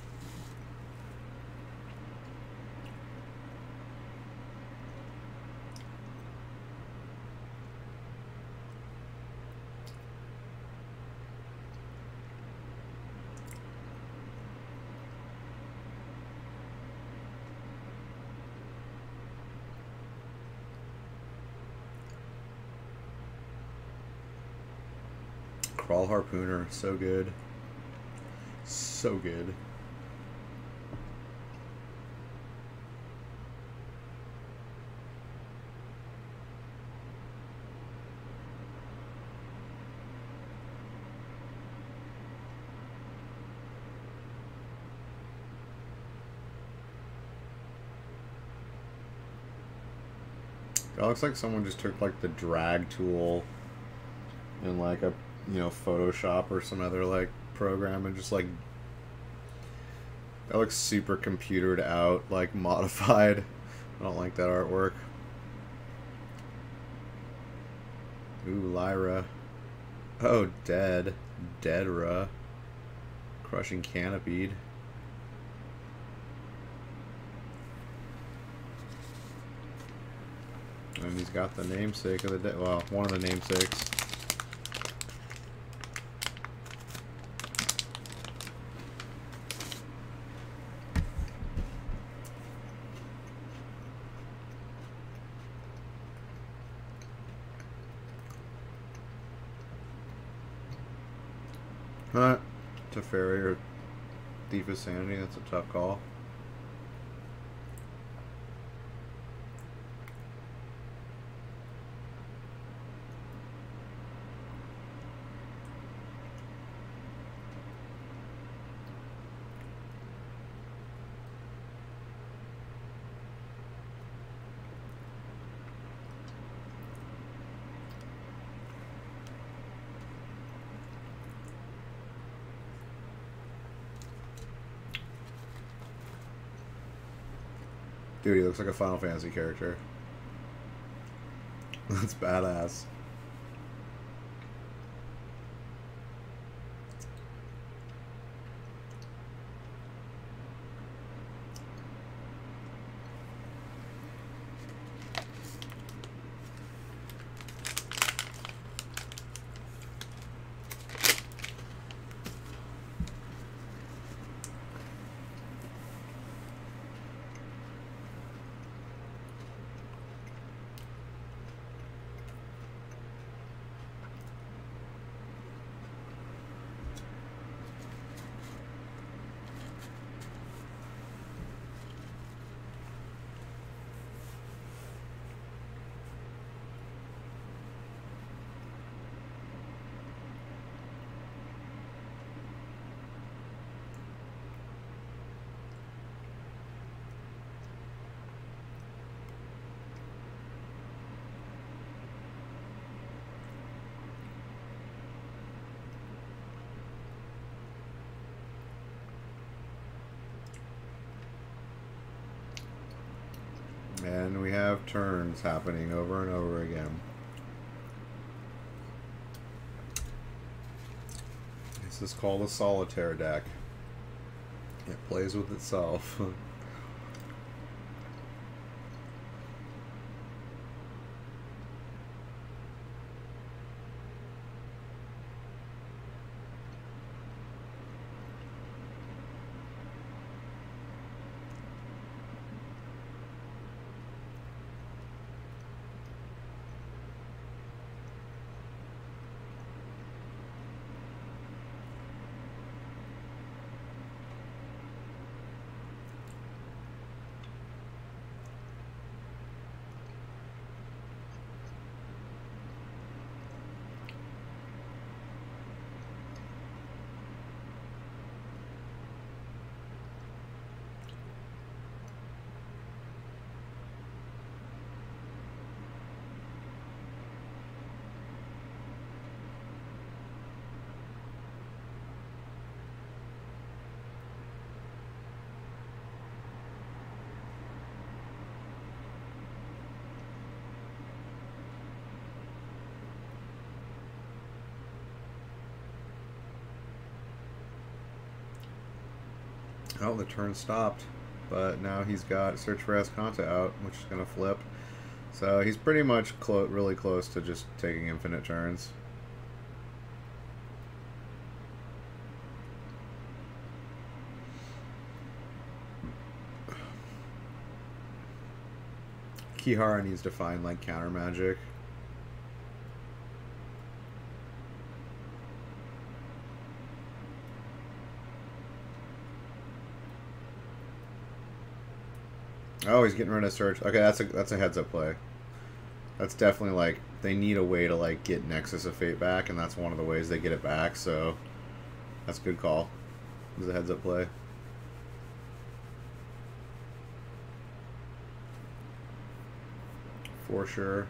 Crawl Harpooner, so good. So good. It looks like someone just took like the drag tool in like a, you know, Photoshop or some other like program and just like, that looks super computered out, like modified. I don't like that artwork. Ooh, Lyra. Oh, Dead. Deadra. Crushing Canopied. And he's got the namesake of the dead. Well, one of the namesakes. Huh. Teferi or Thief of Sanity, that's a tough call. Dude, he looks like a Final Fantasy character. That's badass. And we have turns happening over and over again. This is called a solitaire deck. It plays with itself. Oh, the turn stopped, but now he's got Search for Ascanta out, which is going to flip. So he's pretty much really close to just taking infinite turns. Kihara needs to find like counter magic. Oh, he's getting rid of Search. Okay, that's a heads up play. That's definitely like they need a way to like get Nexus of Fate back, and that's one of the ways they get it back. So that's a good call. It's a heads up play. For sure.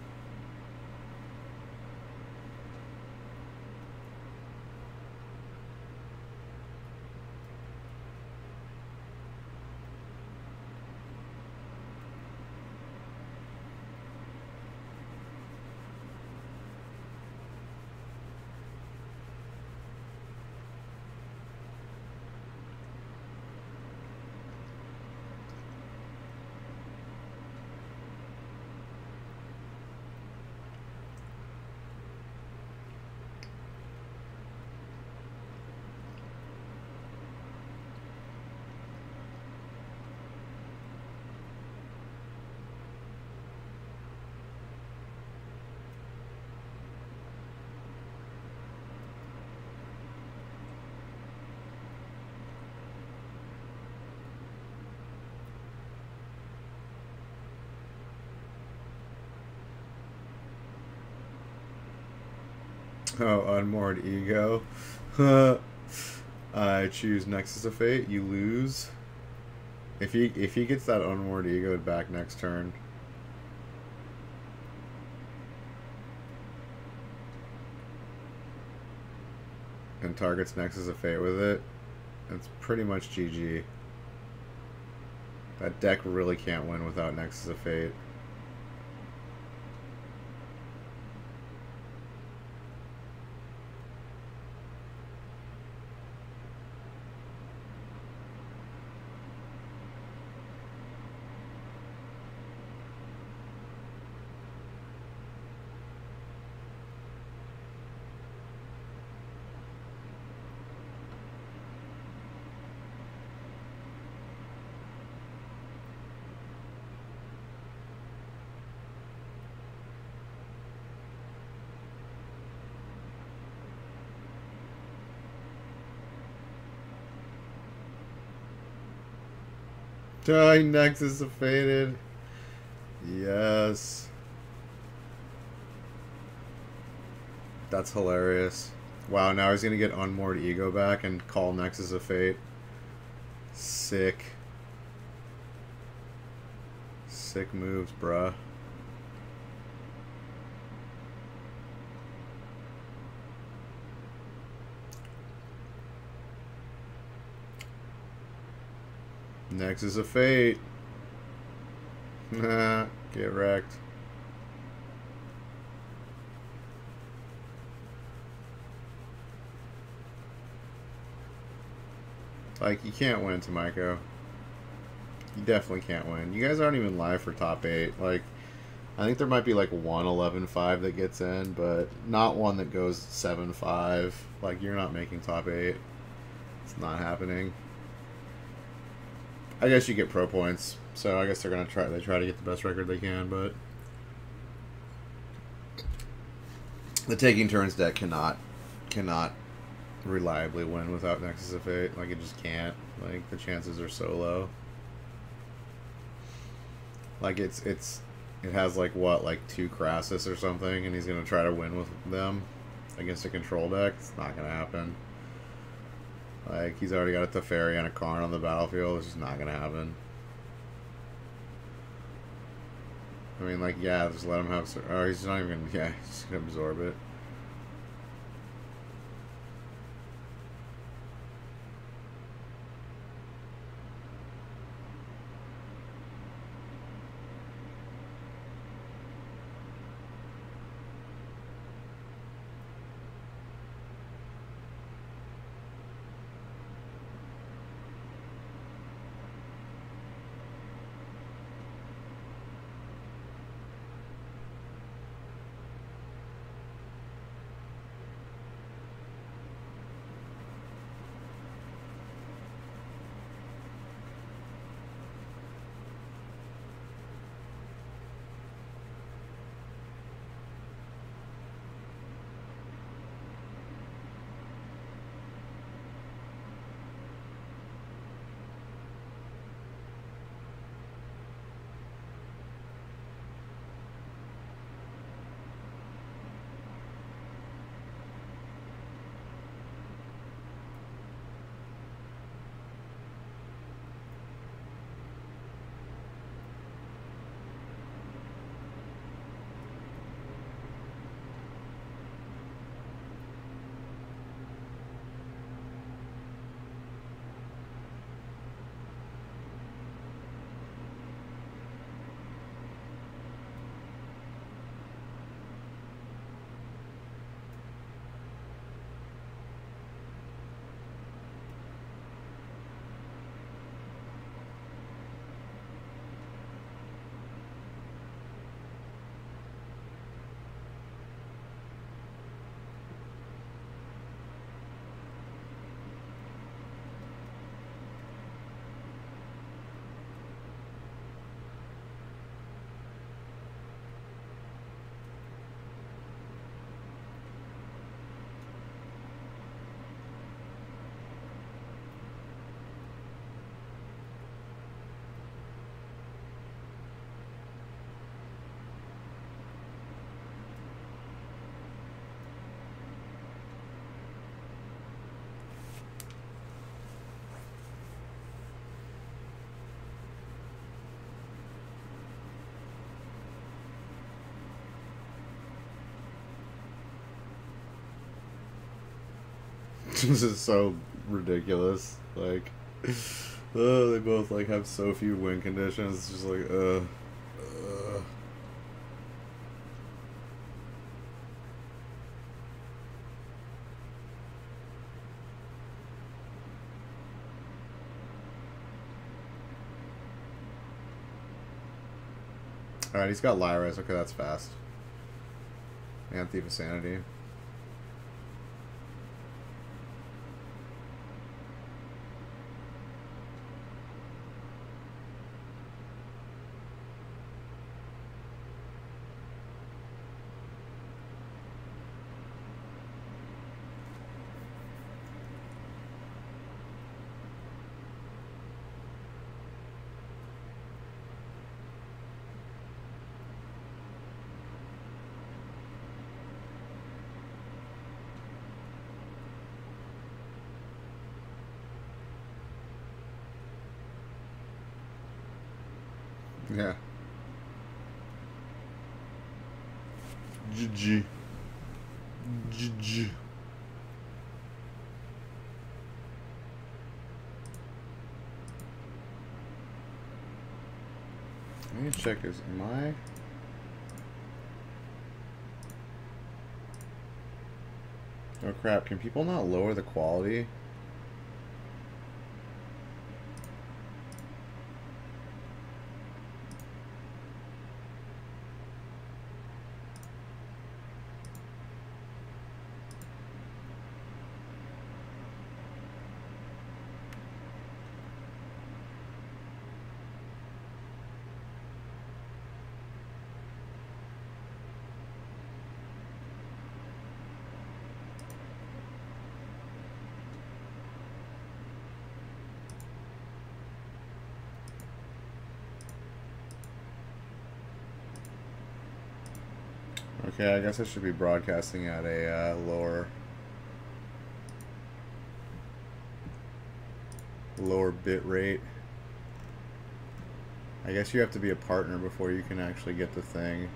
Oh, Unmoored Ego. I choose Nexus of Fate. You lose. If he gets that Unmoored Ego back next turn. And targets Nexus of Fate with it, it's pretty much GG. That deck really can't win without Nexus of Fate. Die, Nexus of Fated. Yes. That's hilarious. Wow, now he's gonna get Unmoored Ego back and call Nexus of Fate. Sick. Sick moves, bruh. Nexus of Fate. Nah, get wrecked. Like, you can't win, Tomiko. You definitely can't win. You guys aren't even live for top 8. Like, I think there might be like one 11-5 that gets in, but not one that goes 7-5. Like, you're not making top 8. It's not happening. I guess you get pro points, so I guess they're gonna try. They try to get the best record they can, but the Taking Turns deck cannot reliably win without Nexus of Fate. Like, it just can't. Like, the chances are so low. Like, it has like what, like 2 Crassus or something, and he's gonna try to win with them against a control deck. It's not gonna happen. Like, he's already got a Teferi and a Karn on the battlefield. It's just not gonna happen. I mean, like, yeah, just let him have. Oh, he's not even. Yeah, he's just gonna absorb it. This is so ridiculous. Like, they both like have so few win conditions. It's just like, Alright, he's got Lyra's. Okay, that's fast. And Thief of Sanity. Yeah. GG. GG. I need to check this. Am I? Oh crap, can people not lower the quality? Okay, I guess I should be broadcasting at a lower bit rate. I guess you have to be a partner before you can actually get the thing.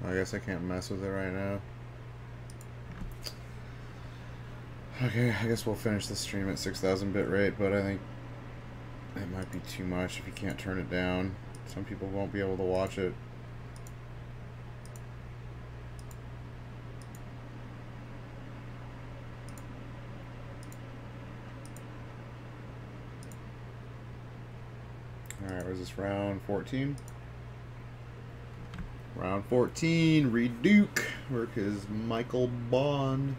I guess I can't mess with it right now. Okay, I guess we'll finish the stream at 6,000 bit rate, but I think it might be too much if you can't turn it down. Some people won't be able to watch it. Alright, was this round 14? Round 14, Reed Duke versus Michael Bond.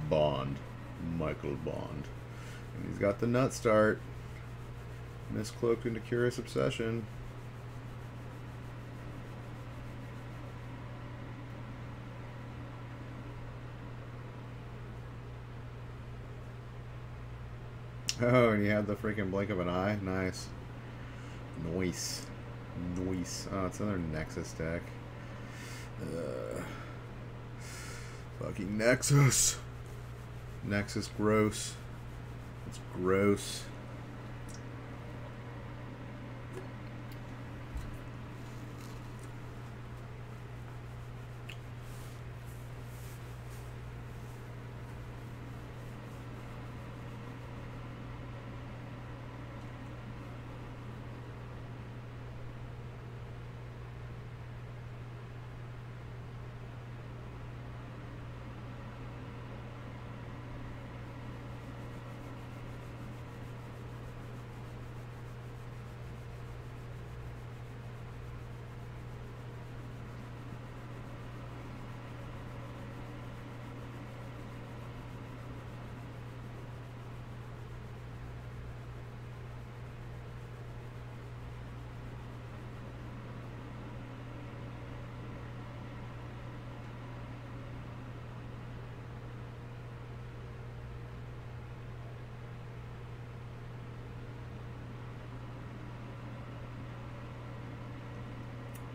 Michael Bond. And he's got the nut start. Miscloaked into Curious Obsession. Oh, and he had the freaking blink of an eye. Nice. Noise. Noise. Oh, it's another Nexus deck. Fucking Nexus. Nexus gross. It's gross.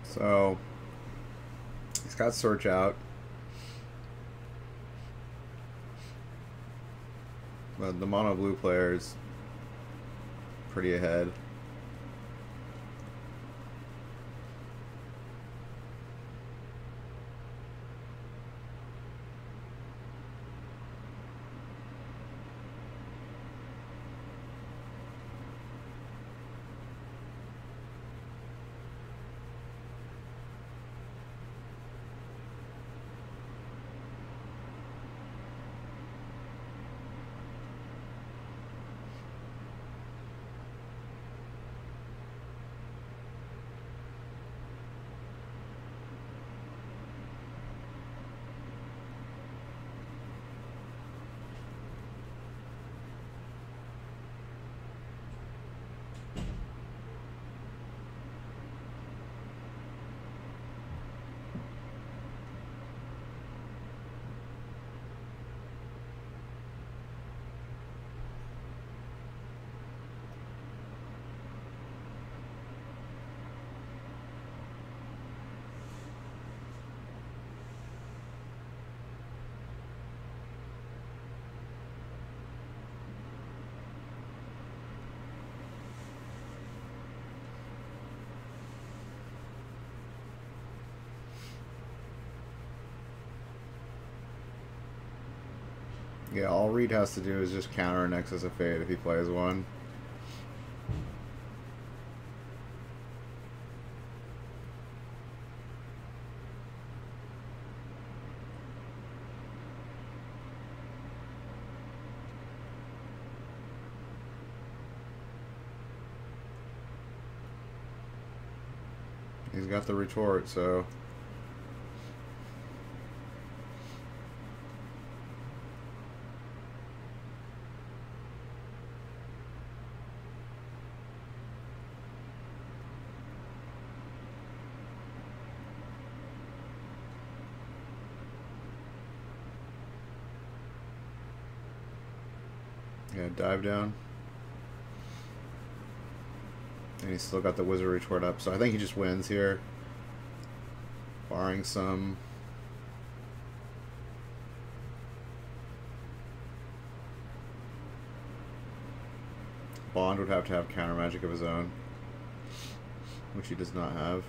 So he's got Search out. But the mono blue player is pretty ahead. Yeah, all Reed has to do is just counter an Nexus of Fate if he plays one. He's got the retort, so... Yeah, dive down. And he's still got the wizard retort up, so I think he just wins here. Barring some... Bond would have to have counter magic of his own, which he does not have.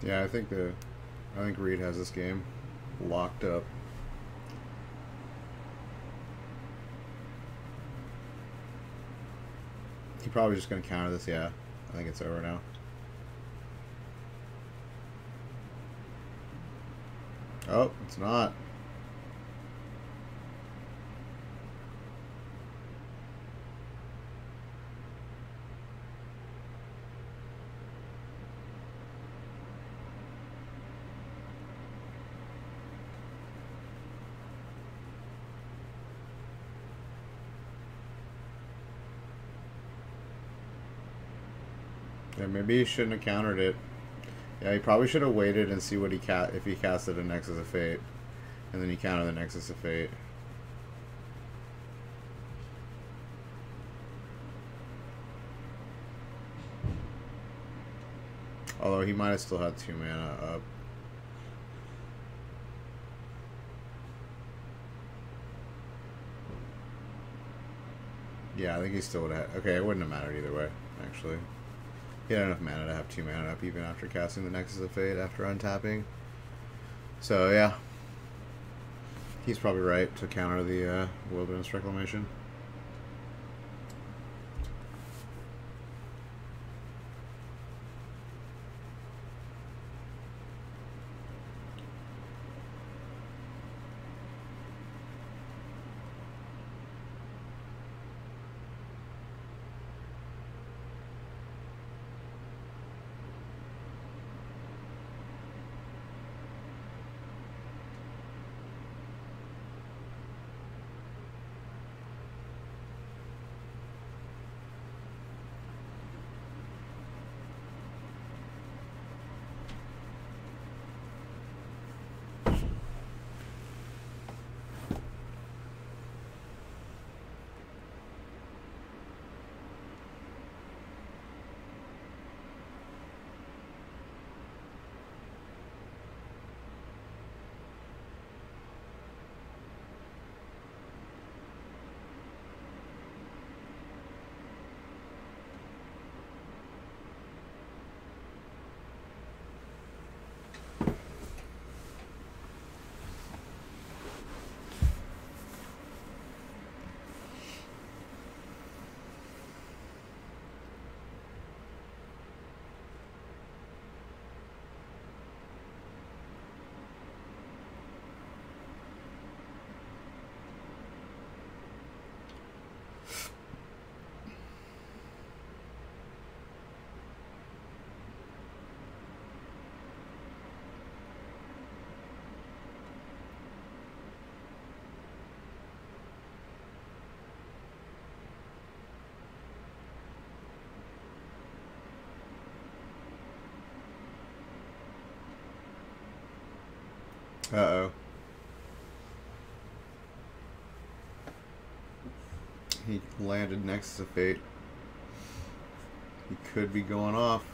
Yeah, I think Reed has this game locked up. He's probably just going to counter this, yeah. I think it's over now. Oh, it's not. Yeah, maybe he shouldn't have countered it. Yeah, he probably should have waited and see what if he casted a Nexus of Fate, and then he countered the Nexus of Fate. Although he might have still had 2 mana up. Yeah, I think he still would have. Okay, it wouldn't have mattered either way, actually. He had enough mana to have 2 mana up even after casting the Nexus of Fate after untapping. So, yeah. He's probably right to counter the Wilderness Reclamation. Uh-oh. He landed next to Fate. He could be going off.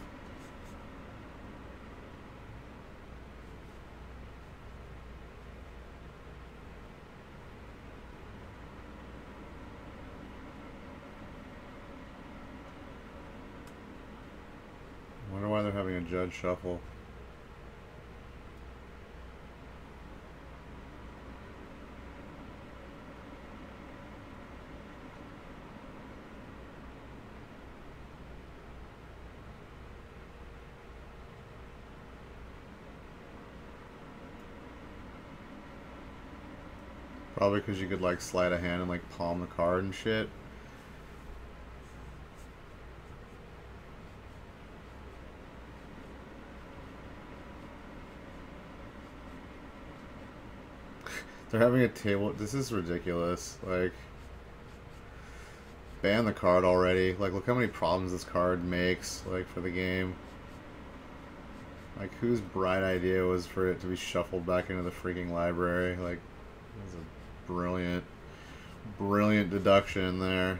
I wonder why they're having a judge shuffle. Probably because you could like slide a hand and like palm the card and shit. They're having a table. This is ridiculous. Like, ban the card already. Like, look how many problems this card makes, like, for the game. Like, whose bright idea was for it to be shuffled back into the freaking library? Like, that was a brilliant, brilliant deduction there.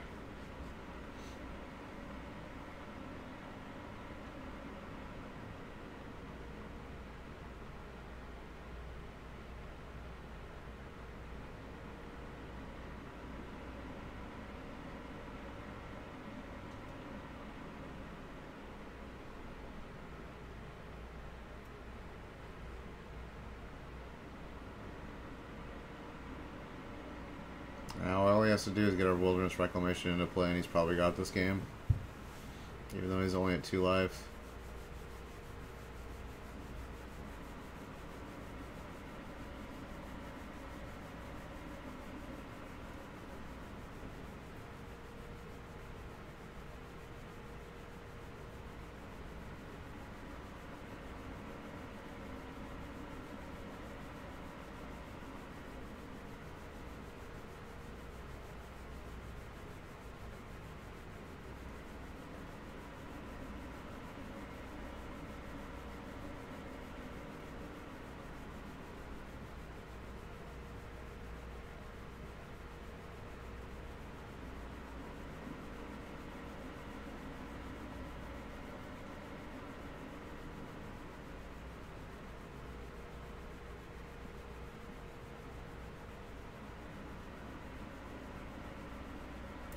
Now all he has to do is get our Wilderness Reclamation into play, and he's probably got this game. Even though he's only at 2 lives.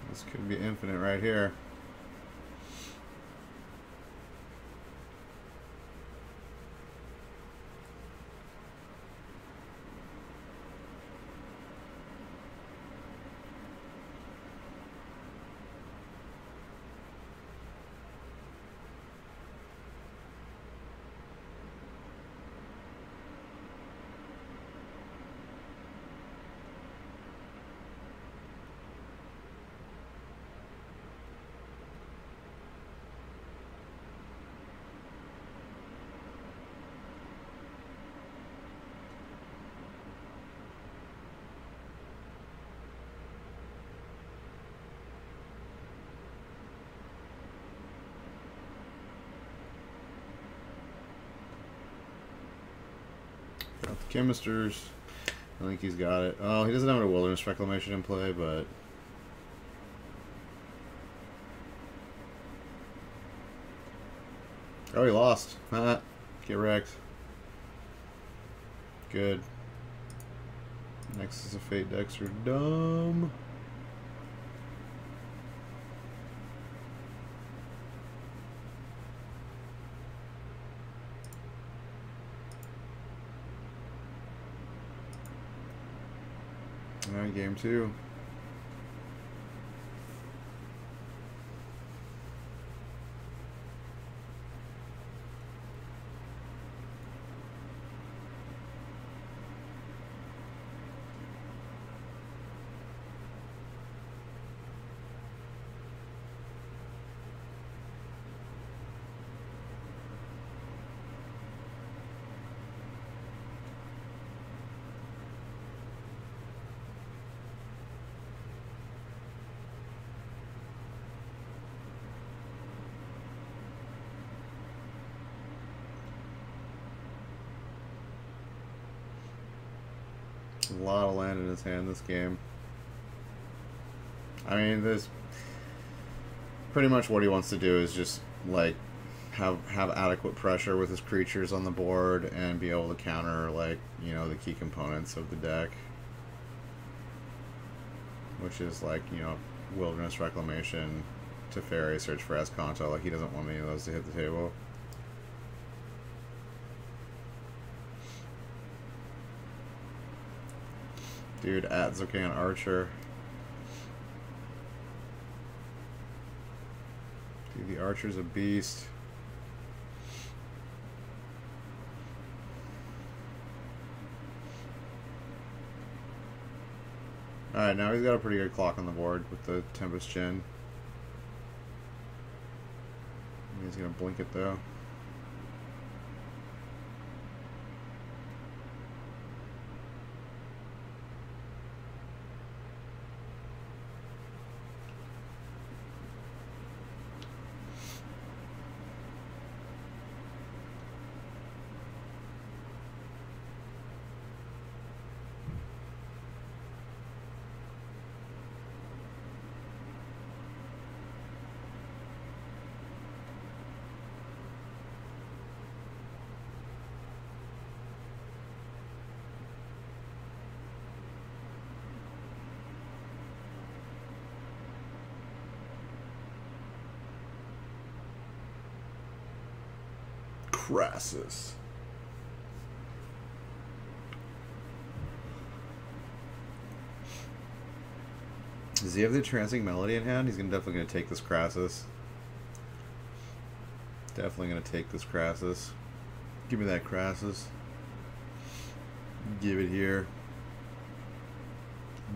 This could be infinite right here. Got the Chemisters. I think he's got it. Oh, he doesn't have a Wilderness Reclamation in play, but... Oh, he lost. Get wrecked. Good. Next is a Fate decks are dumb. Alright, game 2. A lot of land in his hand this game. I mean, there's pretty much what he wants to do is just like have adequate pressure with his creatures on the board and be able to counter, like, you know, the key components of the deck, which is like, you know, Wilderness Reclamation, Teferi, Search for Esconto. Like, he doesn't want any of those to hit the table. Dude, Atzocan Archer. Dude, the Archer's a beast. Alright, now he's got a pretty good clock on the board with the Tempest Chin. He's gonna blink it though. Crassus. Does he have the Trancing Melody in hand? He's definitely going to take this Crassus. Definitely going to take this Crassus. Give me that Crassus. Give it here.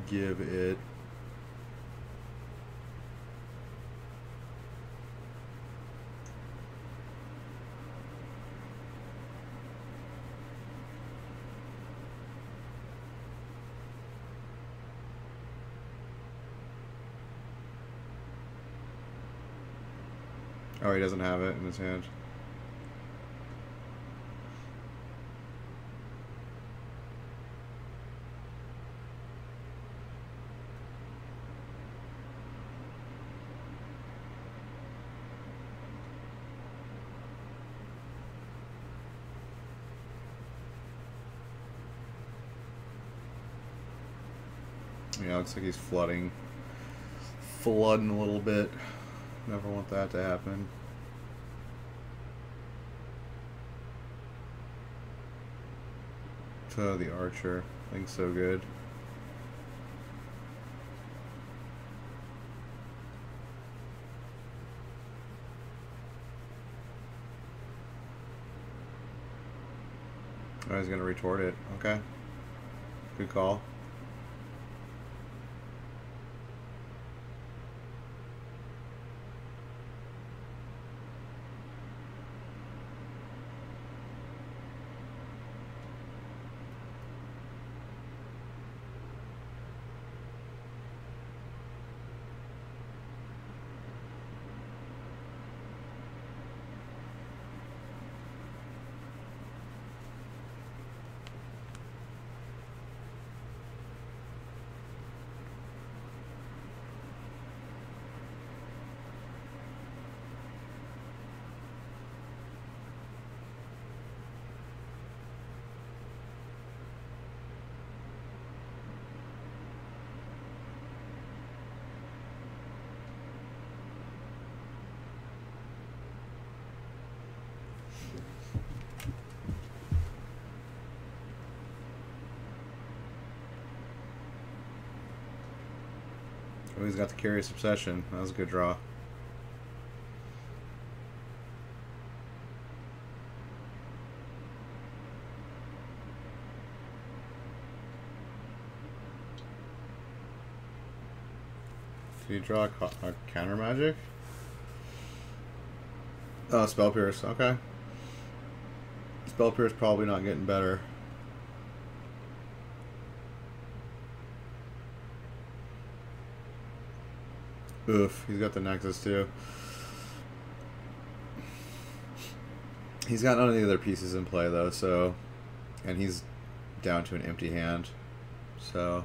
Give it. Oh, he doesn't have it in his hand. Yeah, looks like he's flooding a little bit. Never want that to happen. So the Archer, thing's so good. Oh, he's gonna retort it. Okay. Good call. Oh, he's got the Curious Obsession. That was a good draw. Did you draw a counter magic? Oh, Spell Pierce. Okay. Spell Pierce probably not getting better. Oof, he's got the Nexus too. He's got none of the other pieces in play though, so, and he's down to an empty hand. So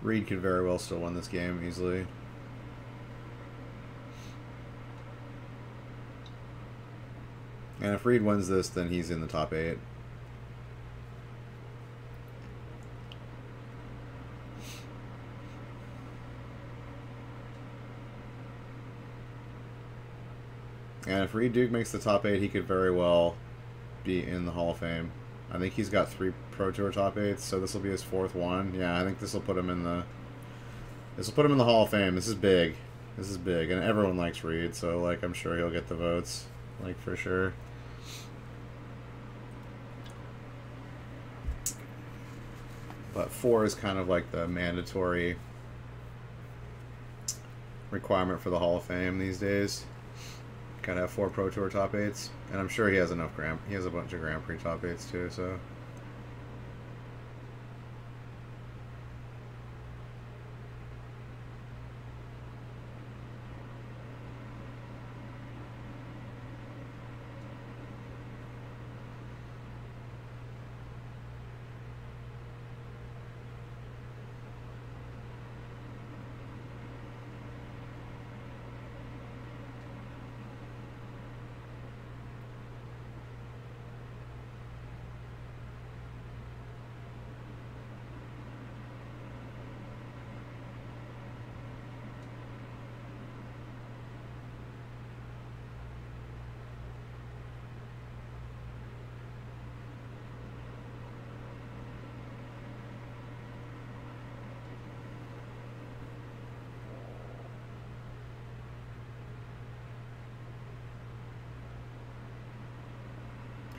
Reed could very well still win this game easily. And if Reed wins this, then he's in the top 8. And if Reed Duke makes the top 8, he could very well be in the Hall of Fame. I think he's got 3 Pro Tour top 8s, so this will be his 4th one. Yeah, I think this will put him in the Hall of Fame. This is big. This is big, and everyone likes Reed, so like I'm sure he'll get the votes, like for sure. But 4 is kind of like the mandatory requirement for the Hall of Fame these days. Gotta have 4 Pro Tour top 8s, and I'm sure he has enough he has a bunch of Grand Prix top 8s too. So.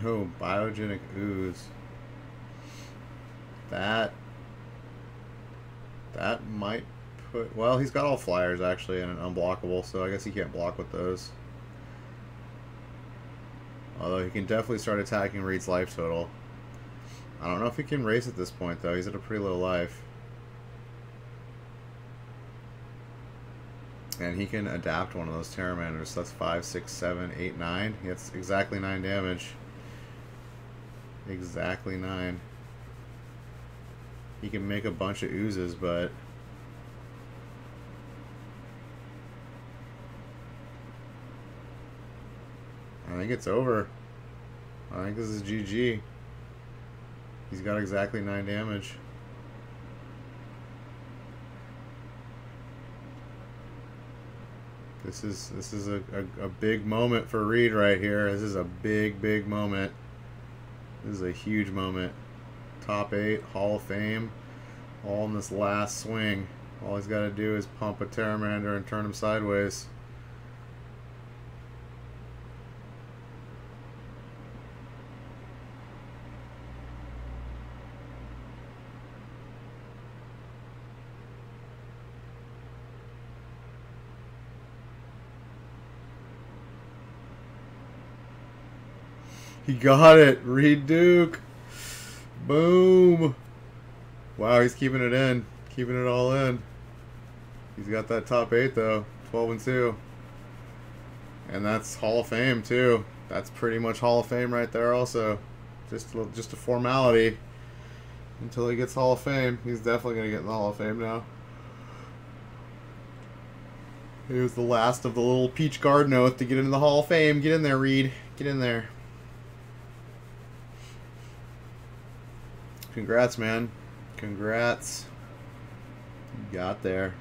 Oh, biogenic ooze. That might put... Well, he's got all flyers, actually, and an unblockable, so I guess he can't block with those. Although he can definitely start attacking Reed's life total. I don't know if he can race at this point, though. He's at a pretty low life. And he can adapt one of those Terramanders. So that's 5, 6, 7, 8, 9. He gets exactly 9 damage. Exactly 9. He can make a bunch of oozes, but I think it's over. I think this is GG. He's got exactly 9 damage. This is a big moment for Reed right here. This is a big moment. This is a huge moment. Top 8, Hall of Fame, all in this last swing. All he's got to do is pump a Terramander and turn him sideways. He got it. Reed Duke. Boom. Wow, he's keeping it in. Keeping it all in. He's got that top 8, though. 12-2. And that's Hall of Fame, too. That's pretty much Hall of Fame right there, also. Just a formality. Until he gets Hall of Fame. He's definitely going to get in the Hall of Fame now. He was the last of the little Peach Garden Oath to get into the Hall of Fame. Get in there, Reed. Get in there. Congrats, man. Congrats. You got there.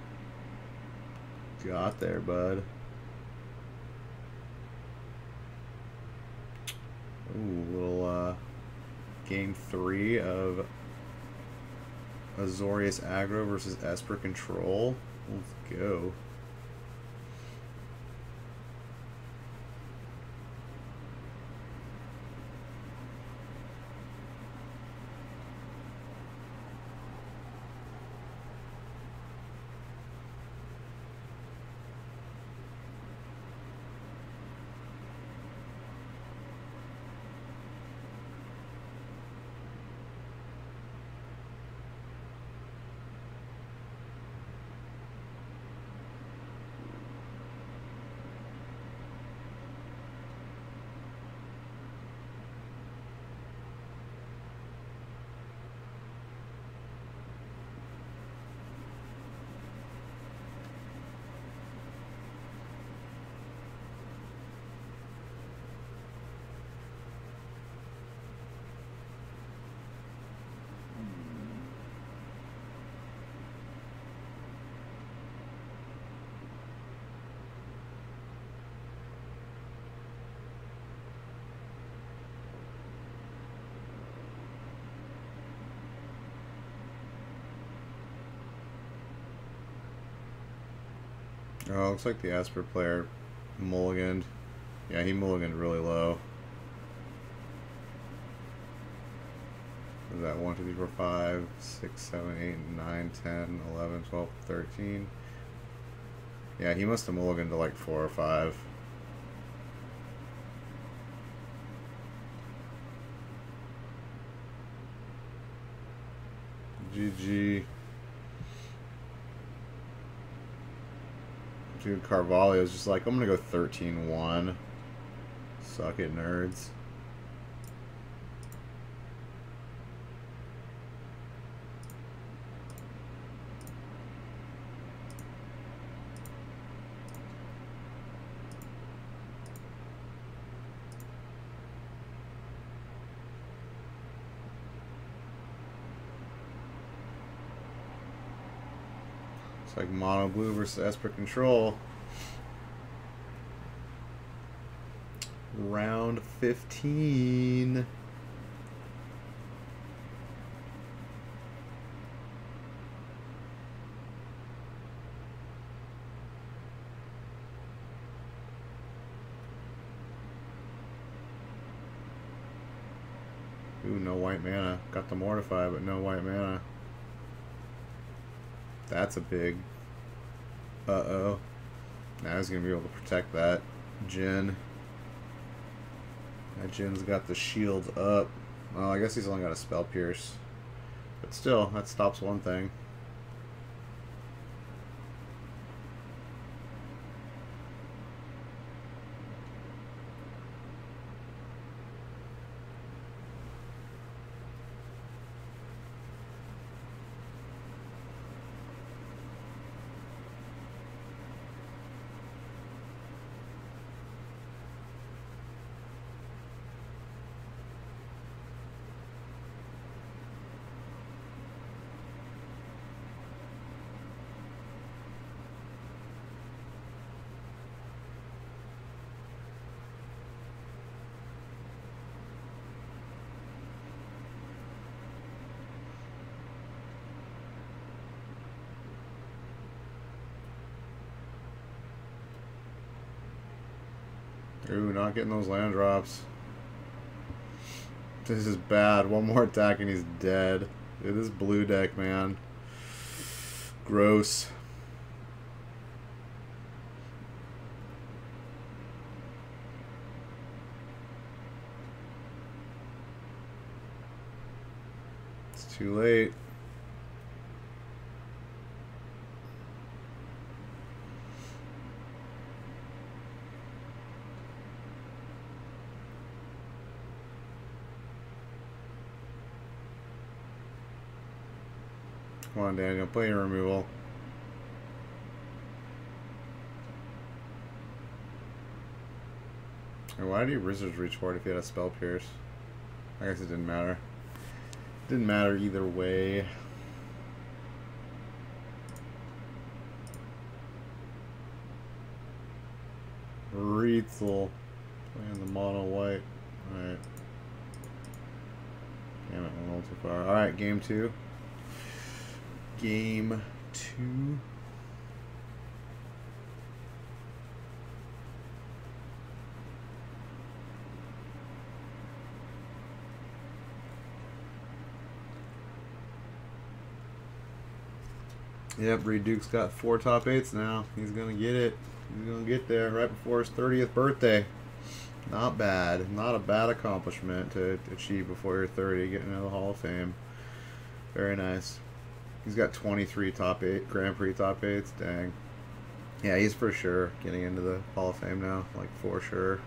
Got there, bud. Ooh, little game 3 of Azorius Aggro versus Esper Control. Let's go. Oh, looks like the Esper player mulliganed. Yeah, he mulliganed really low. What is that? 1, 2, 3, 4, 5, 6, 7, 8, 9, 10, 11, 12, 13. Yeah, he must have mulliganed to like 4 or 5. GG. Dude, Carvalho's just like, I'm gonna go 13-1. Suck it, nerds. It's like mono blue versus Esper control. Round 15. Ooh, no white mana. Got the Mortify, but no white mana. That's a big uh-oh. Now he's going to be able to protect that Jin. That Jin's got the shields up. Well, I guess he's only got a Spell Pierce. But still, that stops one thing. Ooh, not getting those land drops. This is bad. One more attack and he's dead. Dude, this blue deck, man. Gross. It's too late. Come on, Daniel, play your removal. And why did he Wizard's Reach for it if he had a Spell Pierce? I guess it didn't matter. Didn't matter either way. Rietzel playing the mono white. Alright. Damn it, went a little too far. Alright, game 2. Game 2. Yep, Reed Duke's got 4 top 8s now. He's gonna get it. He's gonna get there right before his 30th birthday. Not bad. Not a bad accomplishment to achieve before you're 30, getting into the Hall of Fame. Very nice. He's got 23 top 8 Grand Prix top 8s. Dang. Yeah, he's for sure getting into the Hall of Fame now. Like, for sure.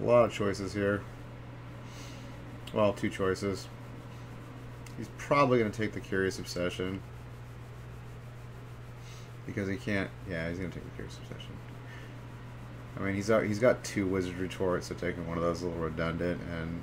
A lot of choices here. Well, two choices. He's probably going to take the Curious Obsession. Because he can't... Yeah, he's going to take the Curious Obsession. I mean, he's got two Wizard Retorts, so taking one of those is a little redundant, and...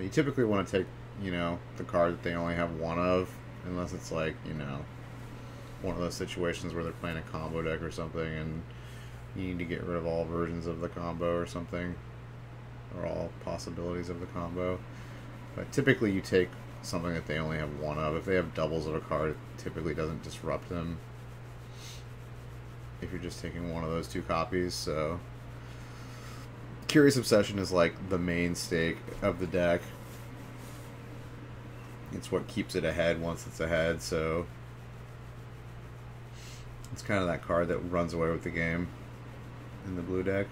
you typically want to take, you know, the card that they only have one of, unless it's like, you know, one of those situations where they're playing a combo deck or something and you need to get rid of all versions of the combo or something, or all possibilities of the combo. But typically you take something that they only have one of. If they have doubles of a card, it typically doesn't disrupt them if you're just taking one of those two copies. So Curious Obsession is like the mainstay of the deck. It's what keeps it ahead once it's ahead, so it's kind of that card that runs away with the game in the blue deck.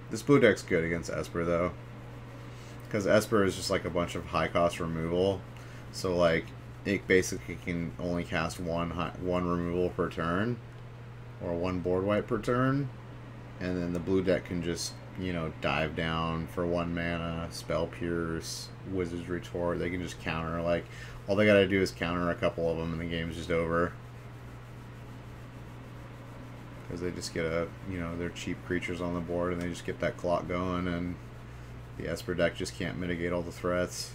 This blue deck's good against Esper, though, because Esper is just like a bunch of high cost removal. So like it basically can only cast one removal per turn, or one board wipe per turn, and then the blue deck can just, you know, dive down for 1 mana, Spell Pierce, Wizard's Retort. They can just counter, like, all they gotta do is counter a couple of them and the game's just over. Because they just get you know, they're cheap creatures on the board and they just get that clock going, and the Esper deck just can't mitigate all the threats.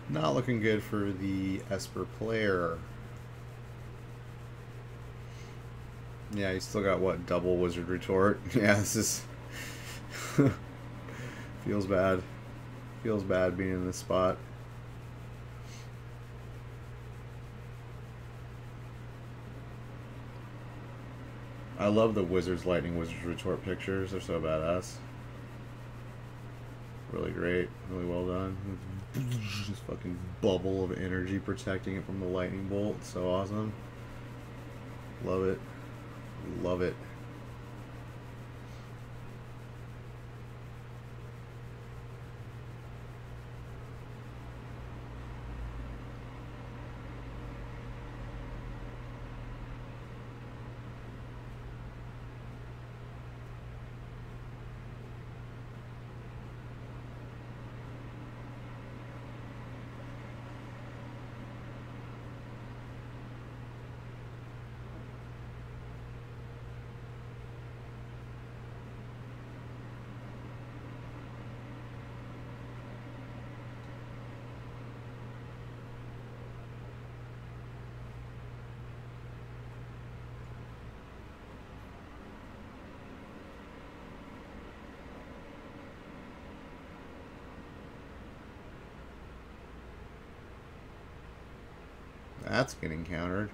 Not looking good for the Esper player. Yeah, you still got, what, double Wizard Retort? Yeah, this is... feels bad. Feels bad being in this spot. I love the Wizard's Lightning Wizard's Retort pictures. They're so badass. Really great. Really well done. Just fucking bubble of energy protecting it from the lightning bolt. So awesome. Love it. Love it. That's getting countered.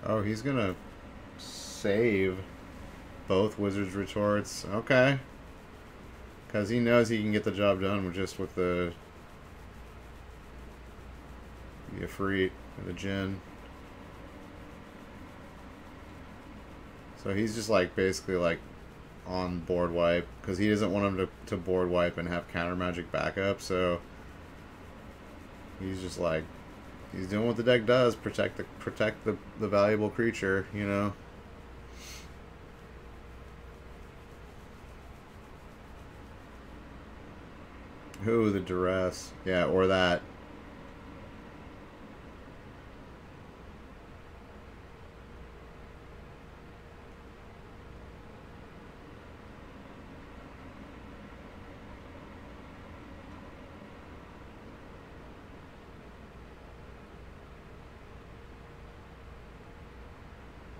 Oh, he's gonna save both Wizard's retorts. Okay. Because he knows he can get the job done just with the Ifrit and the Djinn. So he's just like basically like on board wipe because he doesn't want him to board wipe and have counter magic backup. So he's just like he's doing what the deck does, protect the valuable creature, you know. Ooh, the duress. Yeah, or that.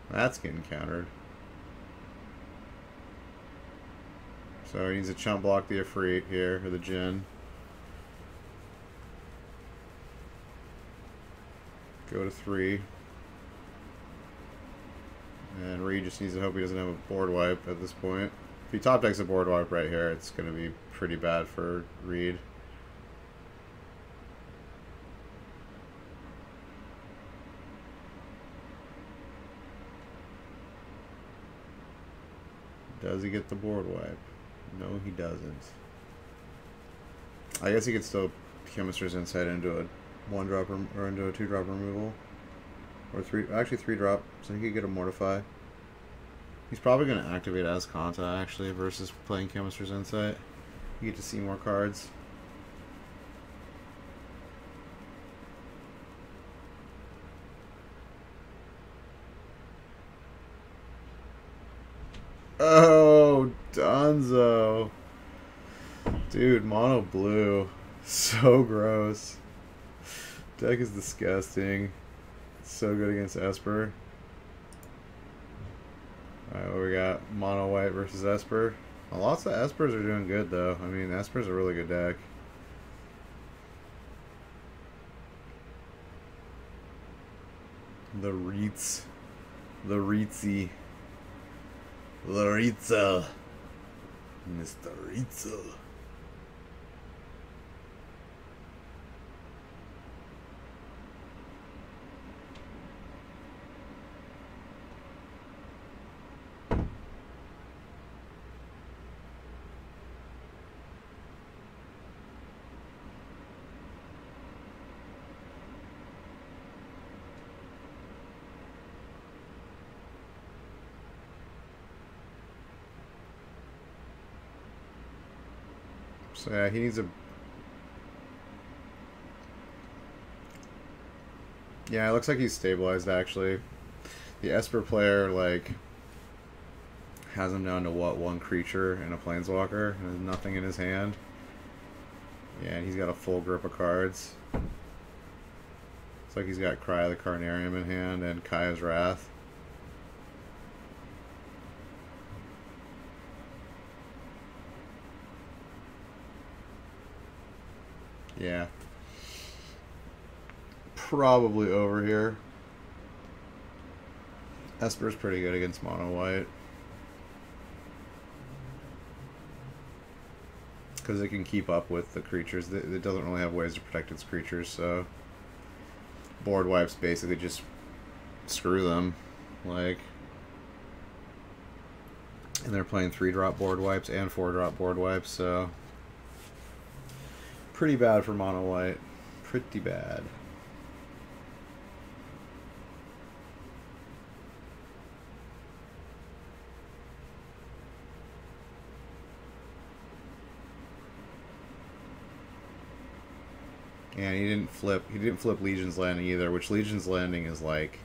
That's getting countered. So he needs to chump block the Ifrit here, or the Djinn. Go to 3. And Reed just needs to hope he doesn't have a board wipe at this point. If he top decks a board wipe right here, it's going to be pretty bad for Reed. Does he get the board wipe? No, he doesn't. I guess he could still Chemist's Insight into a 1-drop or into a 2-drop removal. Or 3, actually 3-drop, so he could get a Mortify. He's probably going to activate as Kanta, actually, versus playing Chemist's Insight. You get to see more cards. Oh, Donzo. Dude, mono blue. So gross. Deck is disgusting. It's so good against Esper. Alright, what we got? Mono white versus Esper. Well, lots of Espers are doing good, though. I mean, Esper's a really good deck. The Reets. The Reetsy. Loritza. Mr. Ritzel. So yeah, he needs a... Yeah, it looks like he's stabilized, actually. The Esper player, like, has him down to, what, 1 creature and a Planeswalker, and there's nothing in his hand. Yeah, and he's got a full grip of cards. Looks like he's got Cry of the Carnarium in hand and Kaya's Wrath. Yeah. Probably over here. Esper's pretty good against mono white. Because it can keep up with the creatures. It doesn't really have ways to protect its creatures, so... Board wipes basically just screw them. Like... And they're playing 3-drop board wipes and 4-drop board wipes, so... Pretty bad for mono white. Pretty bad. And he didn't flip Legion's Landing either, which Legion's Landing is like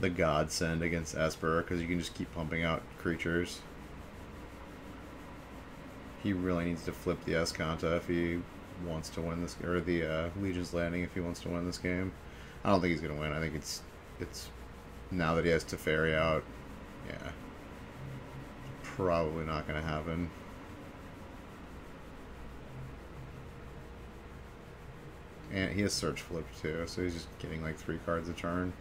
the godsend against Esper because you can just keep pumping out creatures. He really needs to flip the Escanta if he wants to win this, or the Legion's Landing if he wants to win this game. I don't think he's gonna win. I think it's now that he has Teferi out, yeah, probably not gonna happen. And he has Search flipped too, so he's just getting like 3 cards a turn.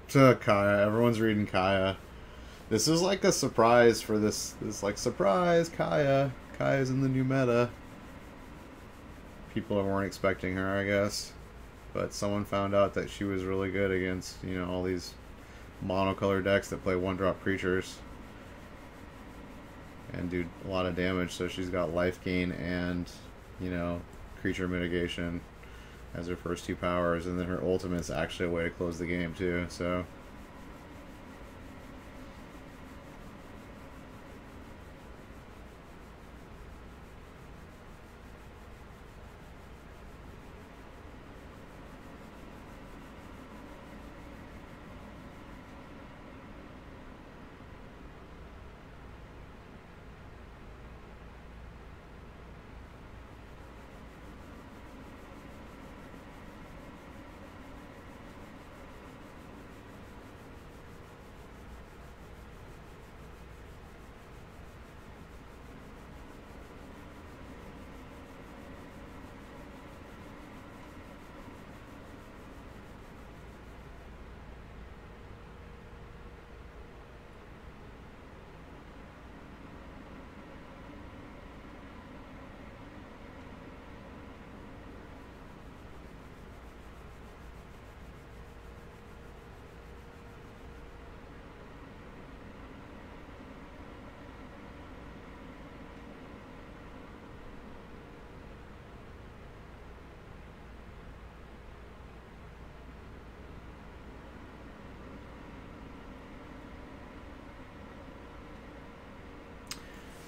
To Kaya, everyone's reading Kaya. This is like a surprise for this like surprise Kaya. Kaya's in the new meta. People weren't expecting her, I guess, but someone found out that she was really good against, you know, all these monocolor decks that play 1-drop creatures and do a lot of damage. So she's got life gain and, you know, creature mitigation as her first 2 powers, and then her ultimate's actually a way to close the game too, so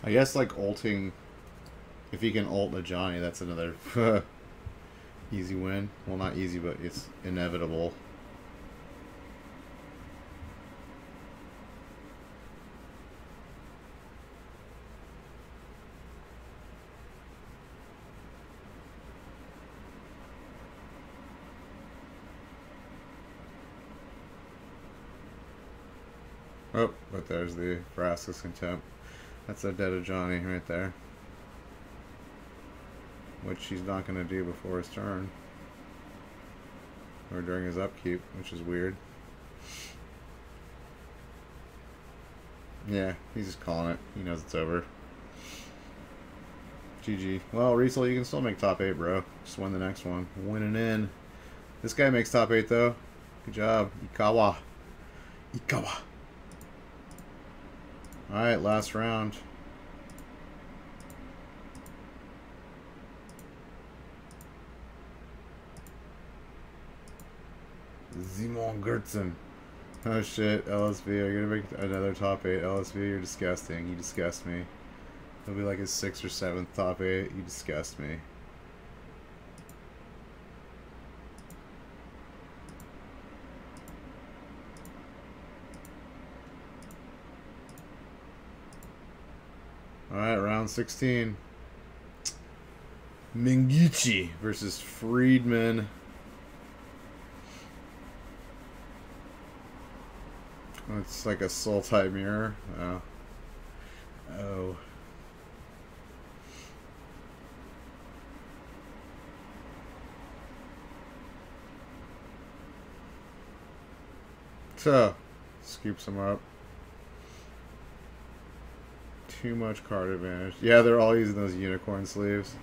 I guess like ulting, if he can ult a Johnny, that's another easy win. Well, not easy, but it's inevitable. Oh, but there's the Vraska's Contempt. That's a dead of Johnny right there. Which he's not going to do before his turn. Or during his upkeep, which is weird. Yeah, he's just calling it. He knows it's over. GG. Well, Riesel, you can still make top 8, bro. Just win the next one. Winning in. This guy makes top 8, though. Good job. Ikawa. Ikawa. Alright, last round. Simon Gertzen. Oh shit, LSV, are you gonna make another top 8? LSV, you're disgusting. You disgust me. It'll be like his 6th or 7th top 8. You disgust me. Alright, round 16. Mingichi versus Friedman. It's like a soul type mirror. Oh. Oh. So, scoops him up. Too much card advantage. Yeah, they're all using those unicorn sleeves.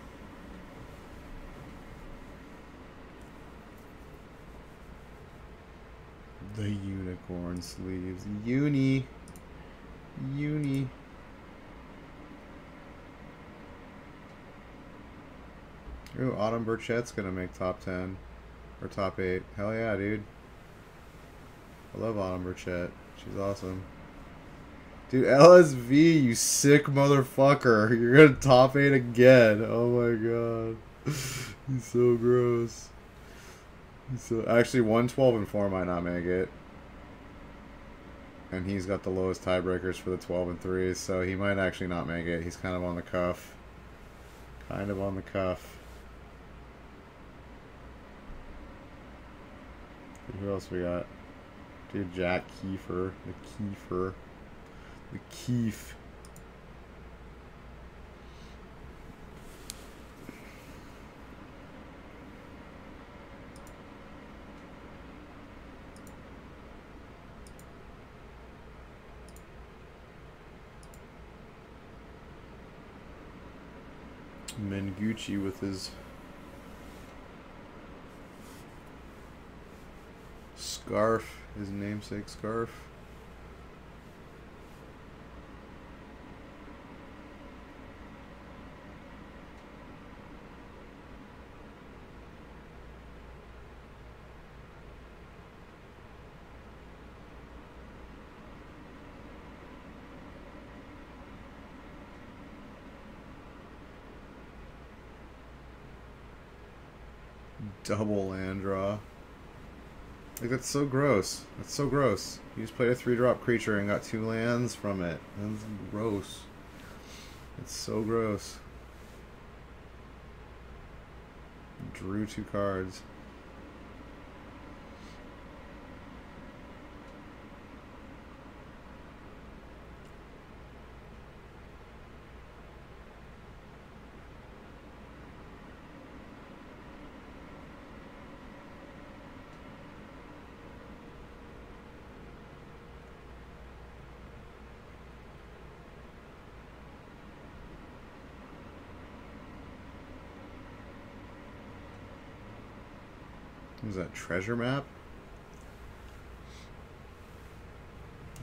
The unicorn sleeves. Uni. Ooh, Autumn Burchett's gonna make top 10 or top 8. Hell yeah, dude. I love Autumn Burchett. She's awesome. Dude, LSV, you sick motherfucker. You're gonna top 8 again. Oh my god. He's so gross. So actually 112 and 4 might not make it. And he's got the lowest tiebreakers for the 12 and 3, so he might actually not make it. He's kind of on the cuff. Kind of on the cuff. Who else we got? Dude, Jack Kiefer. The Kiefer. The Keef. Mengucci with his scarf, his namesake scarf. Double land draw. Like, that's so gross. That's so gross. You just played a 3-drop creature and got 2 lands from it. That's gross. It's so gross. Drew 2 cards. What is that, treasure map?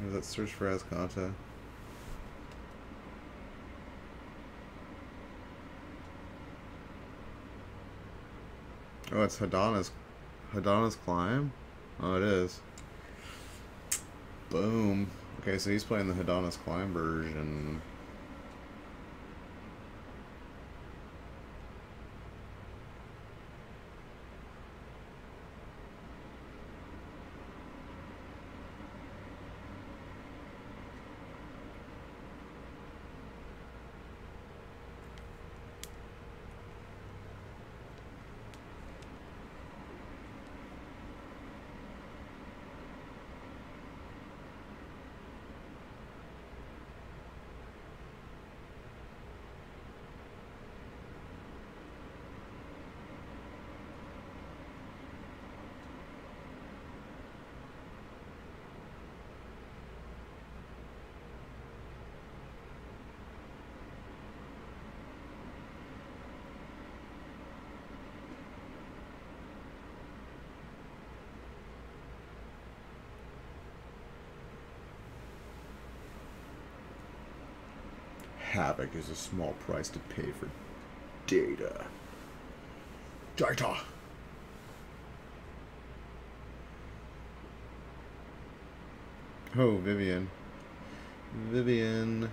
Or is that search for Azcanta? Oh, it's Hadana's Climb? Oh, it is. Boom. Okay, so he's playing the Hadana's Climb version. Havoc is a small price to pay for data. Data! Oh, Vivian. Vivian.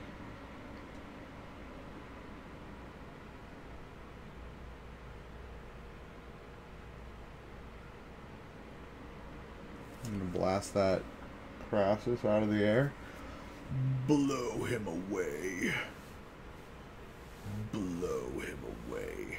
I'm gonna blast that Crassus out of the air. Blow him away. Blow him away.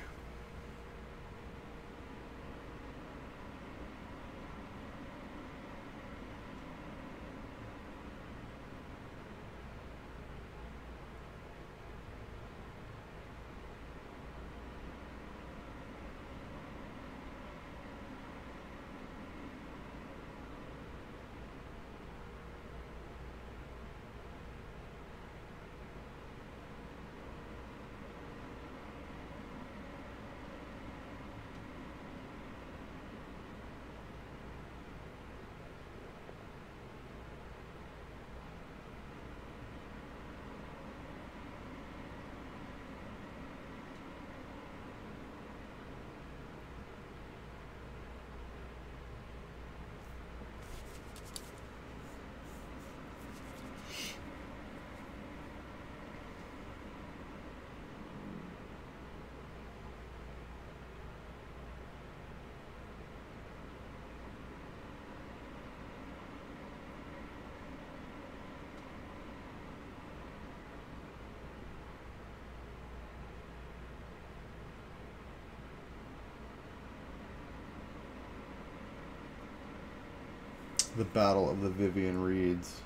The Battle of the Vivian Reeds.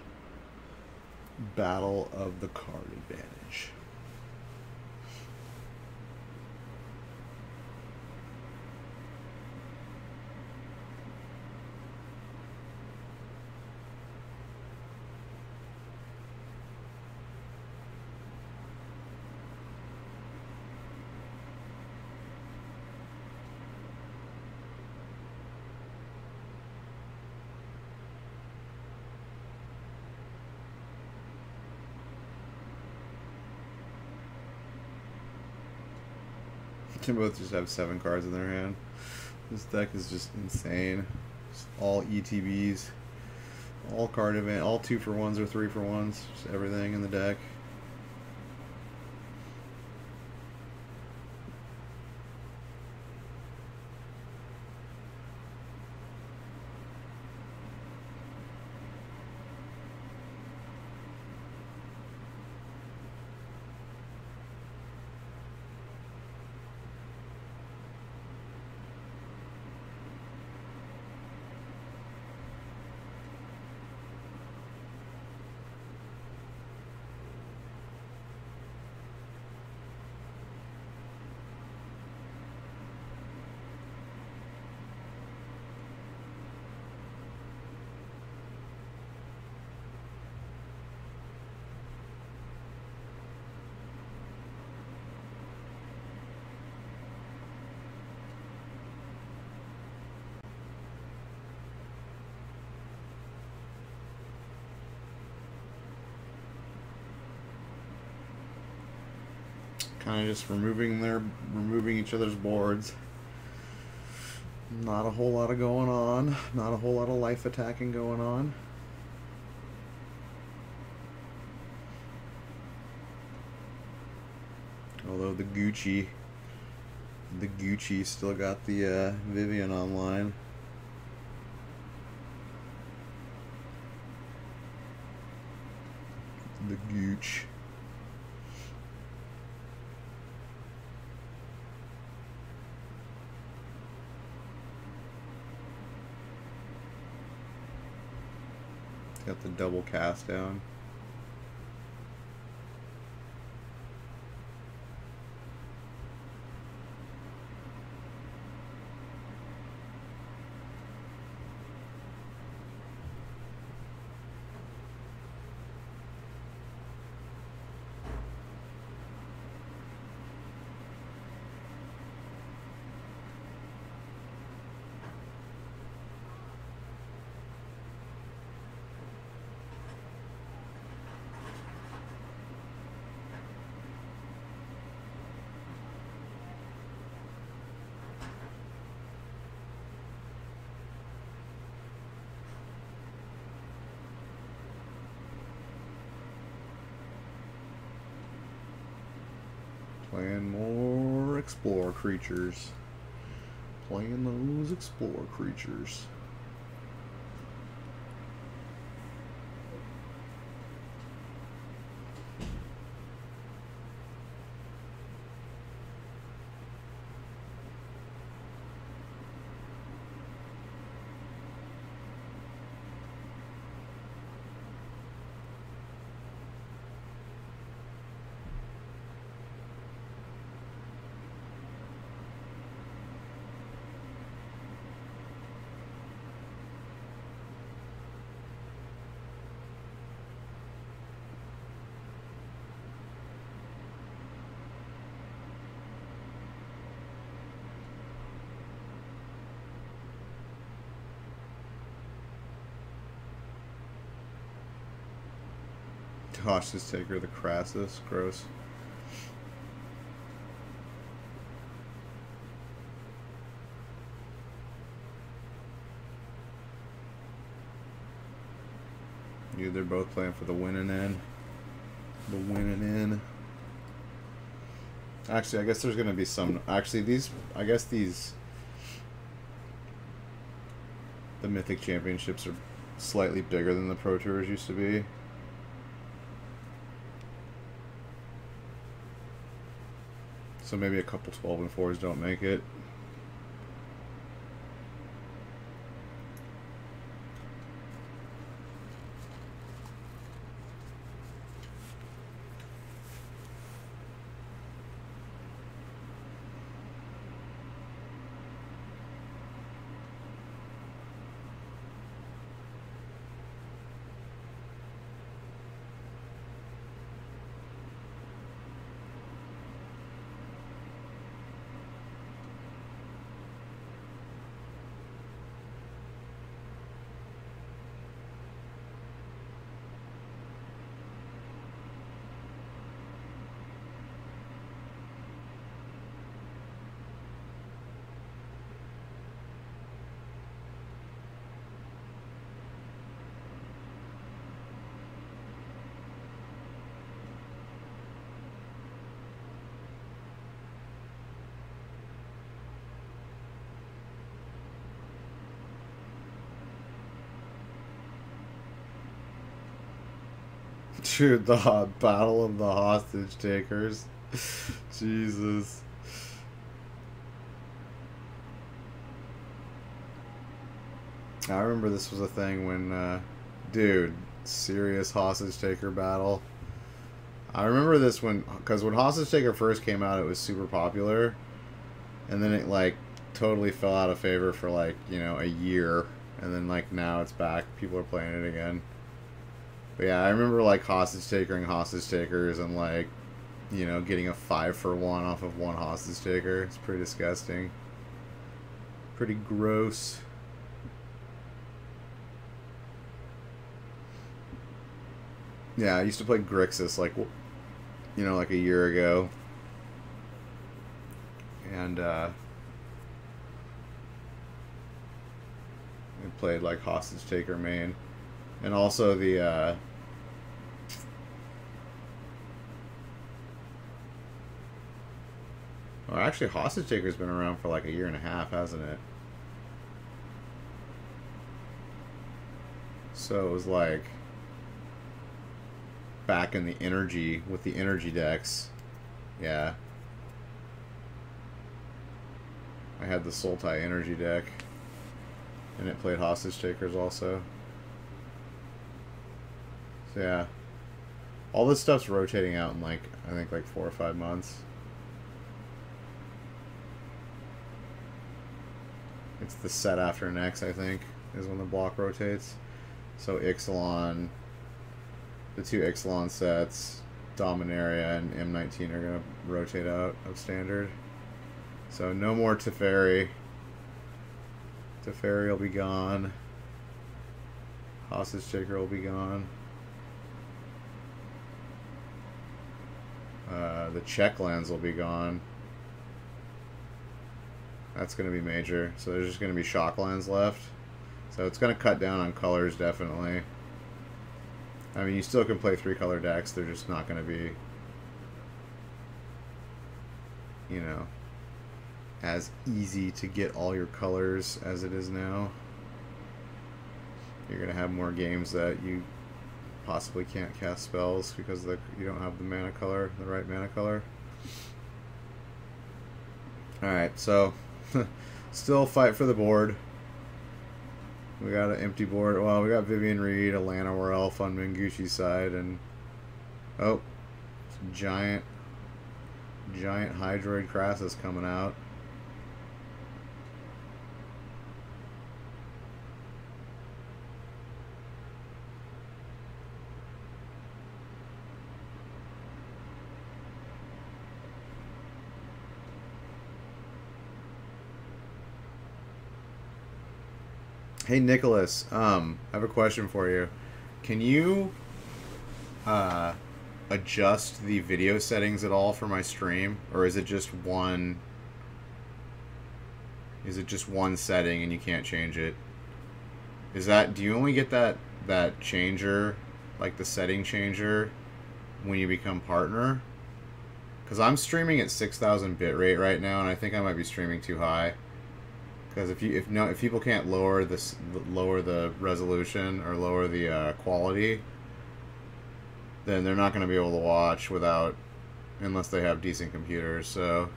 Battle of the Card Advantage. They both just have 7 cards in their hand. This deck is just insane. Just all ETBs, all card event, all 2-for-1s or 3-for-1s, just everything in the deck. Kind of just removing each other's boards. Not a whole lot of going on. Not a whole lot of life attacking going on. Although the Gucci still got the Vivian online. The Gooch. Got the double cast down. Playing more Explore creatures. Playing those Explore creatures. Hostage Taker, the Crassus, gross. Yeah, they're both playing for the winning end. The winning end. Actually, I guess there's gonna be some. Actually, I guess these. The Mythic Championships are slightly bigger than the Pro Tours used to be. So maybe a couple 12 and 4s don't make it. Dude, the battle of the hostage takers. Jesus. I remember this was a thing when, dude, serious hostage taker battle. I remember this because when Hostage Taker first came out, it was super popular, and then it like totally fell out of favor for like, you know, a year, and then like now it's back. People are playing it again. But yeah, I remember like hostage takering hostage takers and like, you know, getting a 5-for-1 off of one hostage taker. It's pretty disgusting. Pretty gross. Yeah, I used to play Grixis like, you know, like a year ago. And I played like hostage taker main. And also the well, actually hostage taker's been around for like a year and a half, hasn't it? So it was like back in the energy with the energy decks. Yeah. I had the Sultai energy deck. And it played hostage takers also. So yeah. All this stuff's rotating out in like, I think like 4 or 5 months. It's the set after next, I think, is when the block rotates. So Ixalan, the 2 Ixalan sets, Dominaria and M19 are going to rotate out of standard. So no more Teferi. Teferi will be gone. Hostage Taker will be gone. The check lands will be gone. That's going to be major. So there's just going to be shock lands left. So it's going to cut down on colors, definitely. I mean, you still can play 3-color decks. They're just not going to be, you know, as easy to get all your colors as it is now. You're going to have more games that you possibly can't cast spells because you don't have the mana color, the right mana color. Alright, so still fight for the board. We got an empty board. Well, we got Vivian Reed, Alana Worrelf on Minguchi's side, and oh, giant Hydroid Crassus coming out. Hey Nicholas, I have a question for you. Can you adjust the video settings at all for my stream, or is it just one? Is it just one setting and you can't change it? Do you only get that changer, like the setting changer, when you become partner? Because I'm streaming at 6,000 bitrate right now, and I think I might be streaming too high. Because if people can't lower the resolution or lower the quality, then they're not going to be able to watch unless they have decent computers. So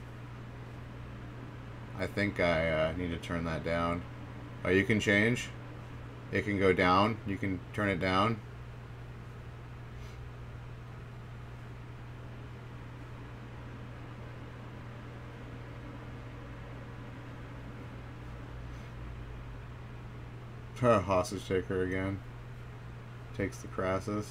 I think I need to turn that down. Oh, you can change. It can go down. You can turn it down. Hostage Taker again. Takes the Crassus.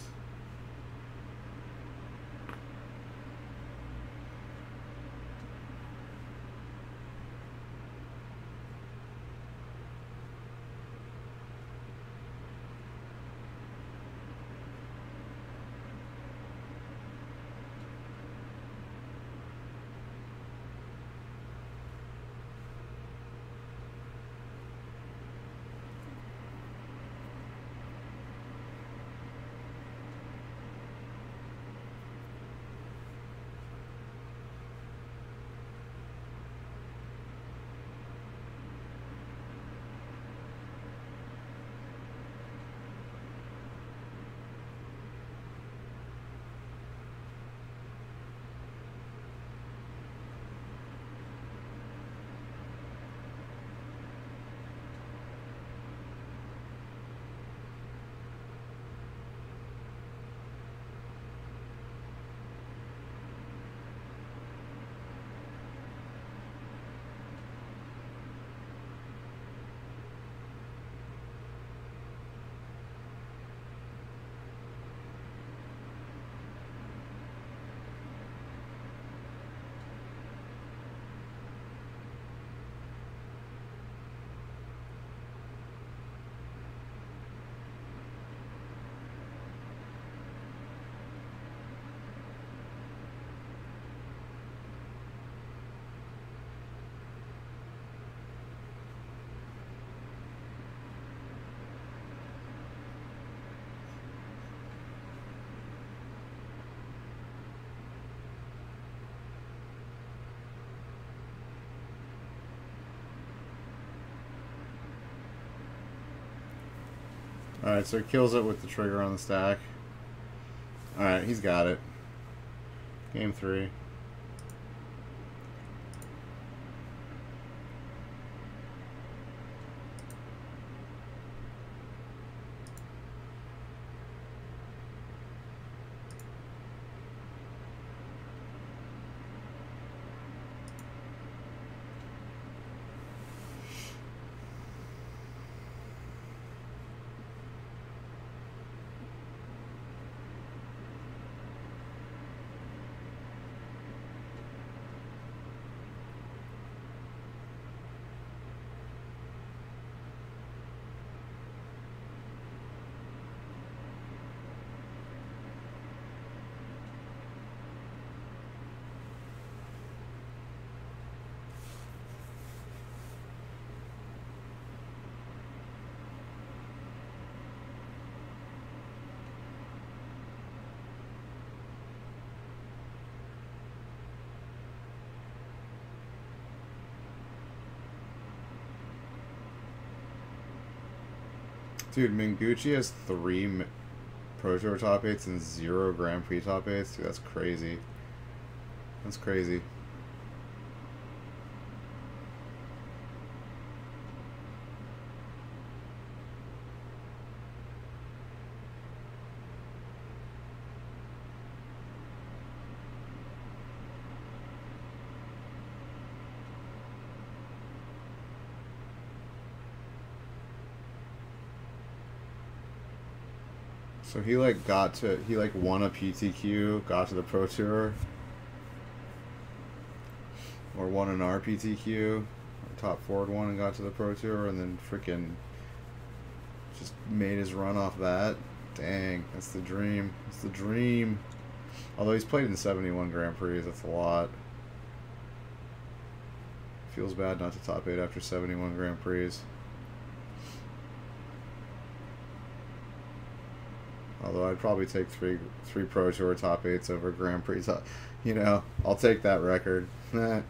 Alright, so he kills it with the trigger on the stack. Alright, he's got it. Game 3. Dude, Mingucci has 3 Pro Tour top 8s and 0 Grand Prix top 8s. Dude, that's crazy. That's crazy. So he won a PTQ, got to the Pro Tour, or won an RPTQ, top forward one, and got to the Pro Tour, and then freaking just made his run off that. Dang, that's the dream. That's the dream. Although he's played in 71 Grand Prix, that's a lot. Feels bad not to top 8 after 71 Grand Prix. Although I'd probably take three Pro Tour top 8s over Grand Prix top. You know, I'll take that record. Since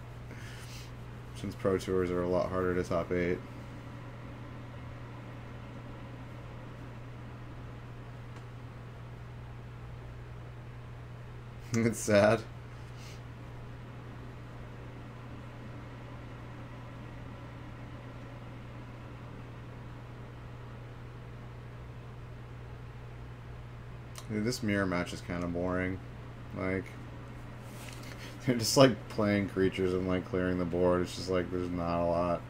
Pro Tours are a lot harder to top 8. It's sad. Dude, this mirror match is kind of boring. Like, they're just like playing creatures and like clearing the board. It's just like there's not a lot.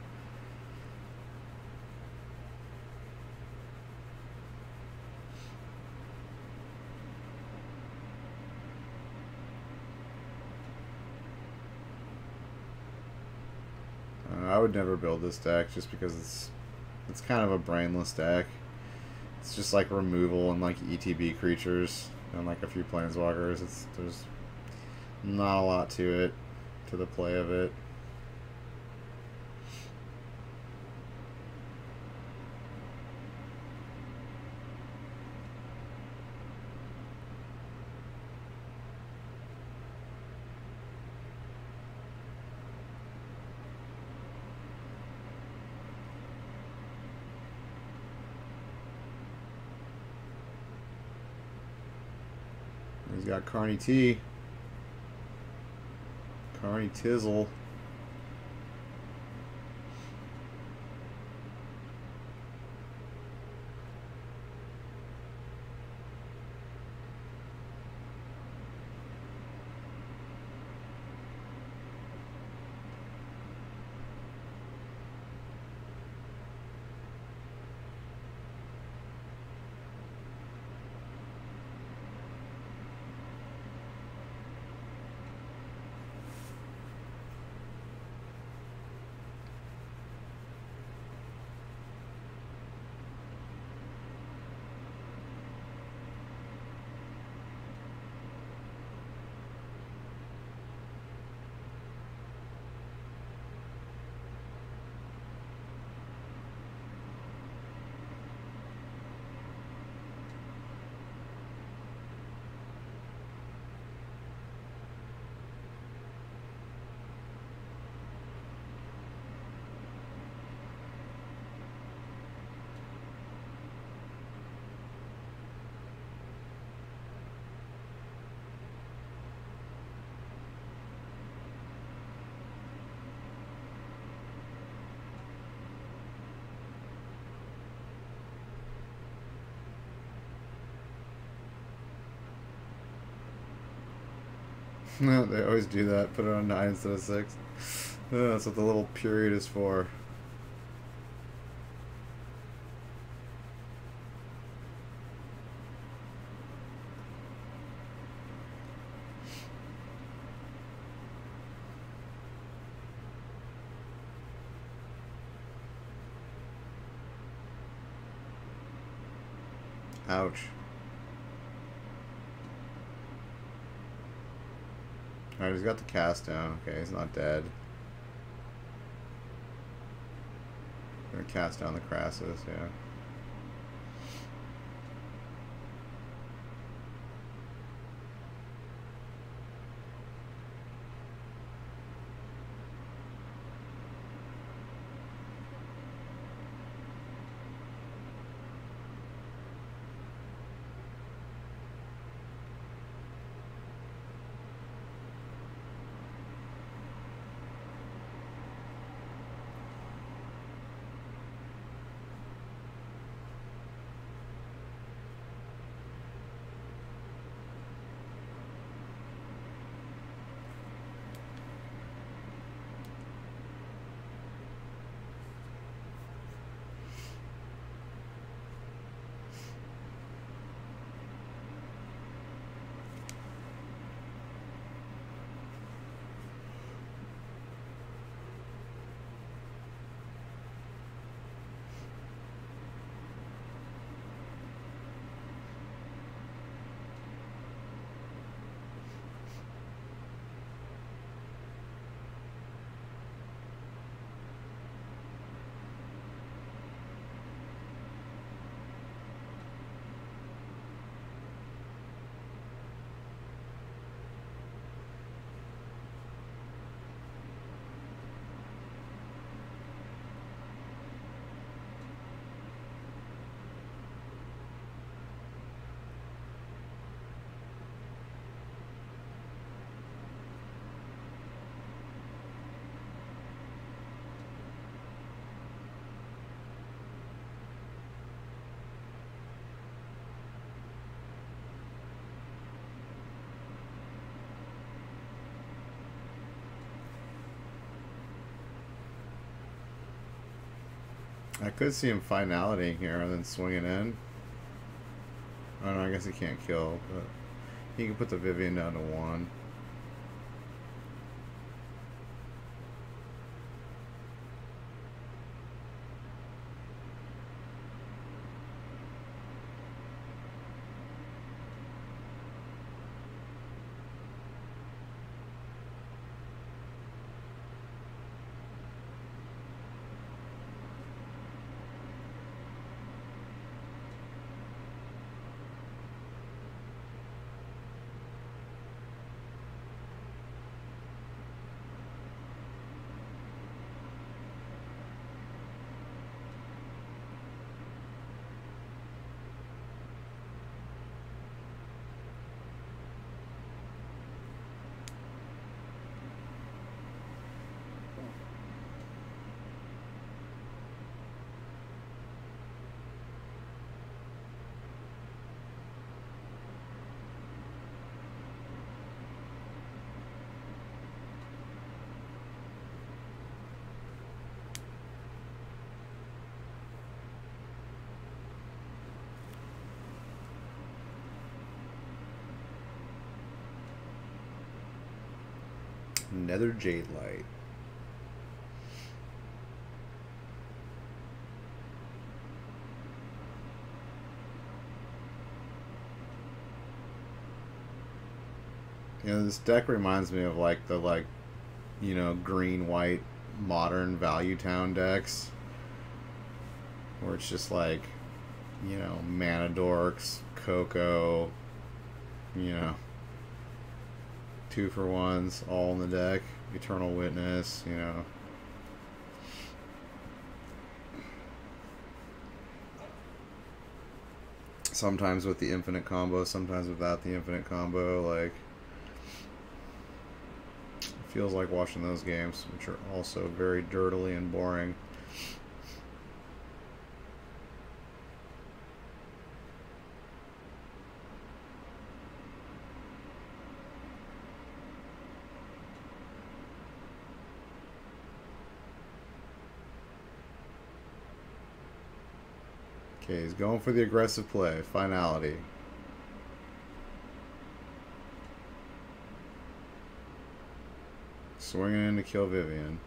I would never build this deck just because it's kind of a brainless deck. It's just like removal and like ETB creatures and like a few planeswalkers. There's not a lot to it, to the play of it. He's got Carney T. Carney Tizzle. No, they always do that. Put it on 9 instead of 6. That's what the little period is for. Ouch. Alright, he's got the cast down. Okay, he's not dead. Gonna cast down the Crassus, yeah. I could see him finality here and then swinging in. Oh no, I guess he can't kill, but he can put the Vivian down to 1. Nether Jade Light. You know, this deck reminds me of like the green white modern Value Town decks where it's just like, Mana Dorks, Coco, 2-for-1s all in the deck, Eternal Witness, sometimes with the infinite combo, sometimes without the infinite combo. Like, it feels like watching those games, which are also very dirtily and boring. Okay, he's going for the aggressive play. Finality. Swinging in to kill Vivian.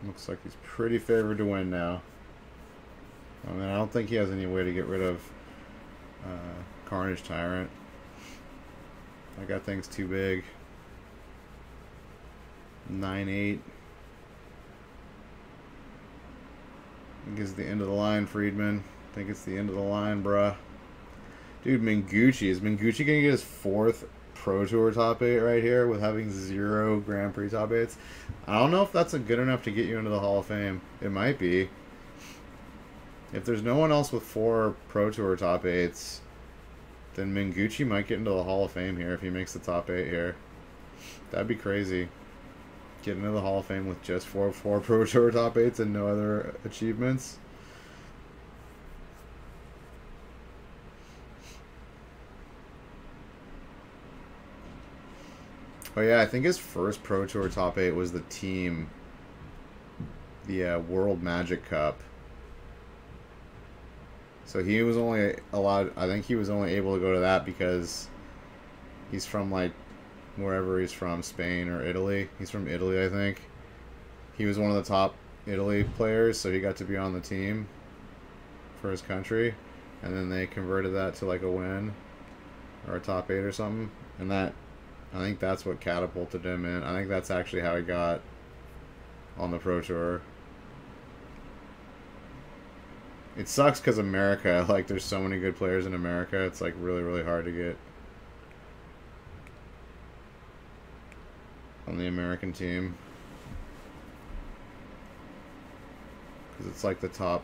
Looks like he's pretty favored to win now. I mean, I don't think he has any way to get rid of Carnage Tyrant. I got things too big. 9-8. I think it's the end of the line, Friedman. I think it's the end of the line, bruh. Dude, Mingucci. Is Mingucci going to get his 4th Pro Tour top 8 right here with having 0 Grand Prix top 8s? I don't know if that's good enough to get you into the Hall of Fame. It might be. If there's no one else with 4 Pro Tour top 8s, then Mingucci might get into the Hall of Fame here if he makes the top 8 here. That'd be crazy. Get into the Hall of Fame with just 4 Pro Tour top 8s and no other achievements. Oh yeah, I think his first Pro Tour top 8 was the team, the World Magic Cup. So he was only allowed, I think he was only able to go to that because he's from like wherever he's from, Spain or Italy. He's from Italy, I think. He was one of the top Italy players, so he got to be on the team for his country. And then they converted that to like a win or a top 8 or something. And that, I think that's what catapulted him in. I think that's actually how he got on the Pro Tour. It sucks because America, like, there's so many good players in America. It's, like, really, really hard to get on the American team. Because it's, like, the top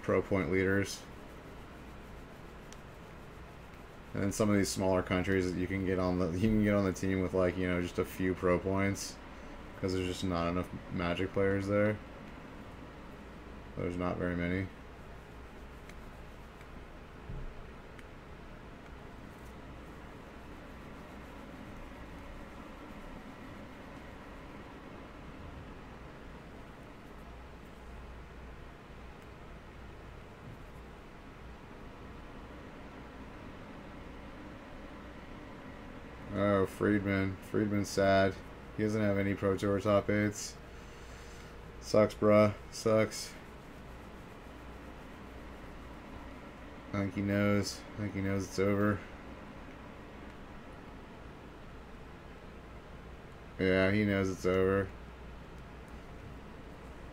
pro point leaders. And then some of these smaller countries that you can get on the team with, like, you know, just a few pro points. Because there's just not enough Magic players there. There's not very many. Oh, Friedman. Friedman's sad. He doesn't have any Pro Tour top 8s. Sucks, bruh. Sucks. I think he knows. I think he knows it's over. Yeah, he knows it's over.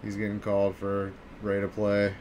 He's getting called for ready to play.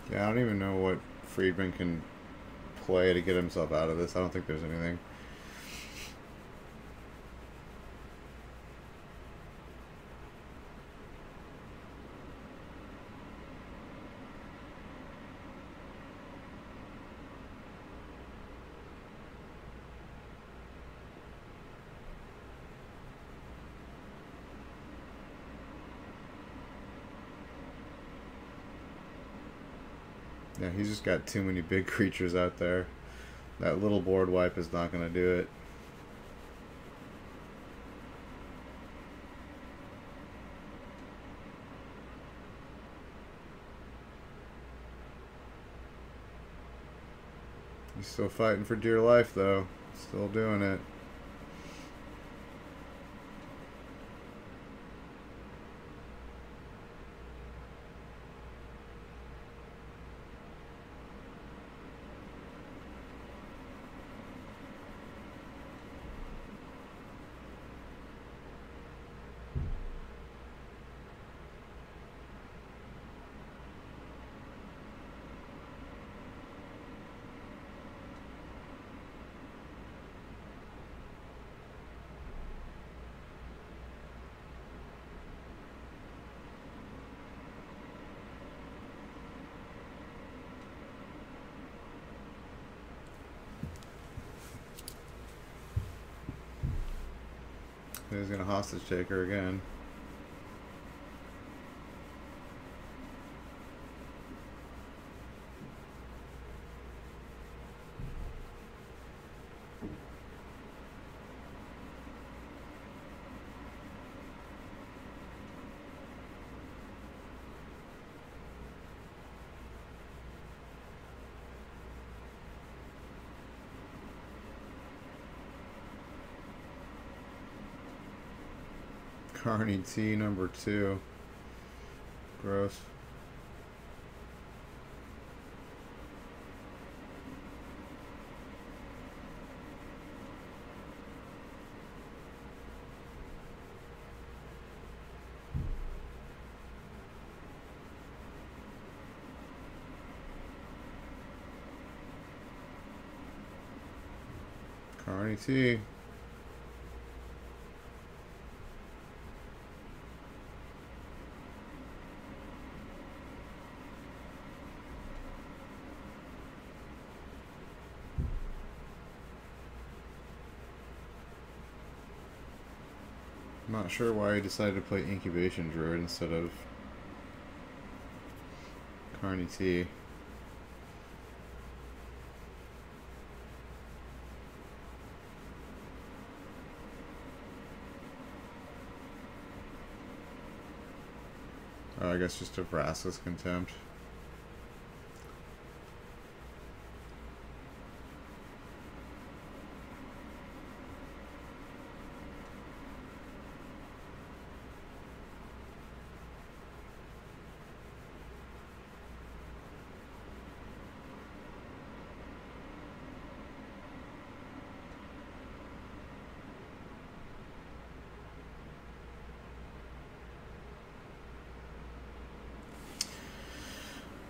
Yeah, I don't even know what Friedman can play to get himself out of this. I don't think there's anything. Yeah, he's just got too many big creatures out there. That little board wipe is not going to do it. He's still fighting for dear life, though. Still doing it. He's gonna hostage take her again. Carney T number 2. Gross. Carney T. Not sure why he decided to play Incubation Druid instead of Carney T. Oh, I guess just a Vraska's Contempt.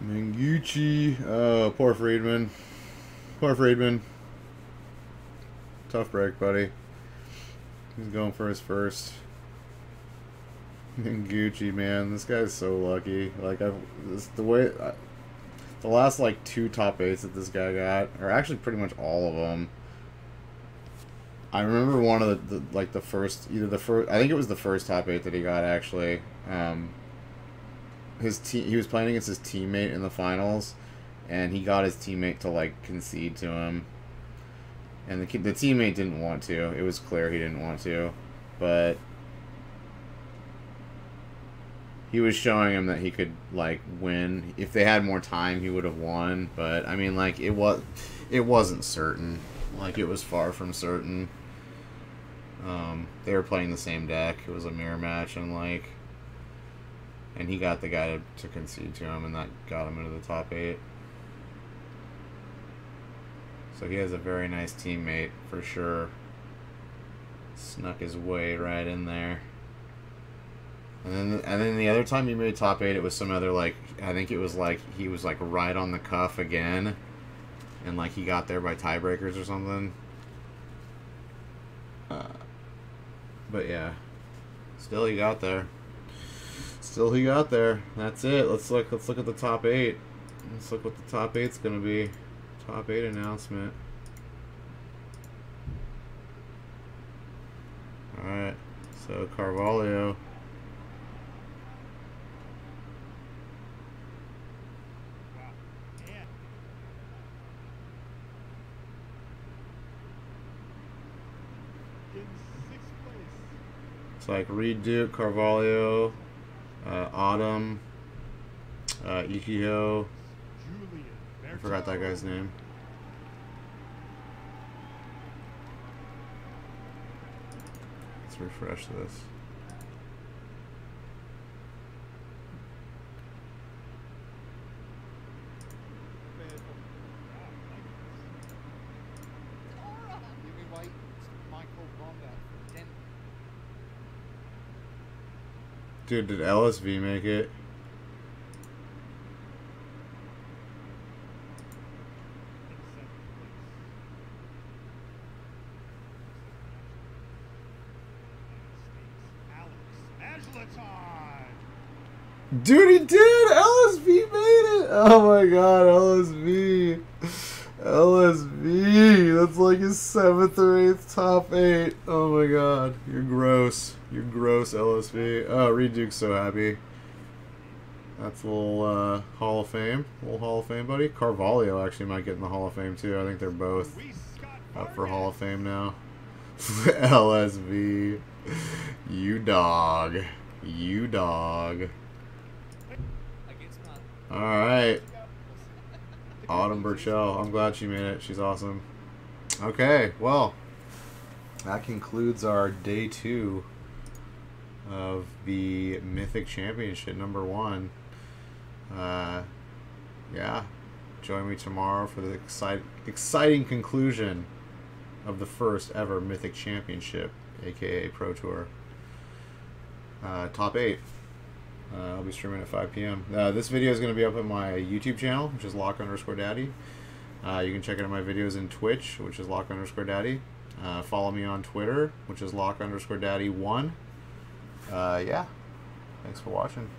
Mengucci. Oh, poor Friedman. Poor Friedman. Tough break, buddy. He's going for his first. Mengucci, man. This guy's so lucky. Like, the last, like, 2 top 8s that this guy got, or actually pretty much all of them. I remember one of the first, I think it was the first top 8 that he got, actually. He was playing against his teammate in the finals, and he got his teammate to like concede to him, and the teammate didn't want to. It was clear he didn't want to, but he was showing him that he could like win. If they had more time, he would have won. But I mean, like it wasn't certain. Like it was far from certain. They were playing the same deck. It was a mirror match, and he got the guy to concede to him, and that got him into the top 8. So he has a very nice teammate, for sure. Snuck his way right in there. And then the other time he made top 8, it was some other, like, I think it was, like, he was, like, right on the cuff again. And, like, he got there by tiebreakers or something. But, yeah. Still, he got there. Still, he got there. That's it. Let's look at the top 8. Let's look what the top 8's gonna be. Top 8 announcement. Alright. So, Carvalho. It's like Reed Duke, Carvalho, Autumn, Ikio. I forgot that guy's name. Let's refresh this. Dude, did LSV make it? Dude, he did! LSV made it! Oh my god, LSV. LSV. That's like his 7th or 8th top 8. Oh my god. You're gross. You're gross, LSV. Oh, Reed Duke's so happy. That's a little Hall of Fame. Little Hall of Fame, buddy. Carvalho actually might get in the Hall of Fame, too. I think they're both up for Hall of Fame now. LSV. You dog. You dog. Alright. Autumn Burchell. I'm glad she made it. She's awesome. Okay, well, that concludes our day 2 of the Mythic Championship #1. Yeah. Join me tomorrow for the exciting conclusion of the first ever Mythic Championship, aka Pro Tour. Top 8. I'll be streaming at 5 p.m. This video is going to be up on my YouTube channel, which is lock_daddy. You can check out my videos in Twitch, which is lock_daddy. Follow me on Twitter, which is lock_daddy1. Yeah. Thanks for watching.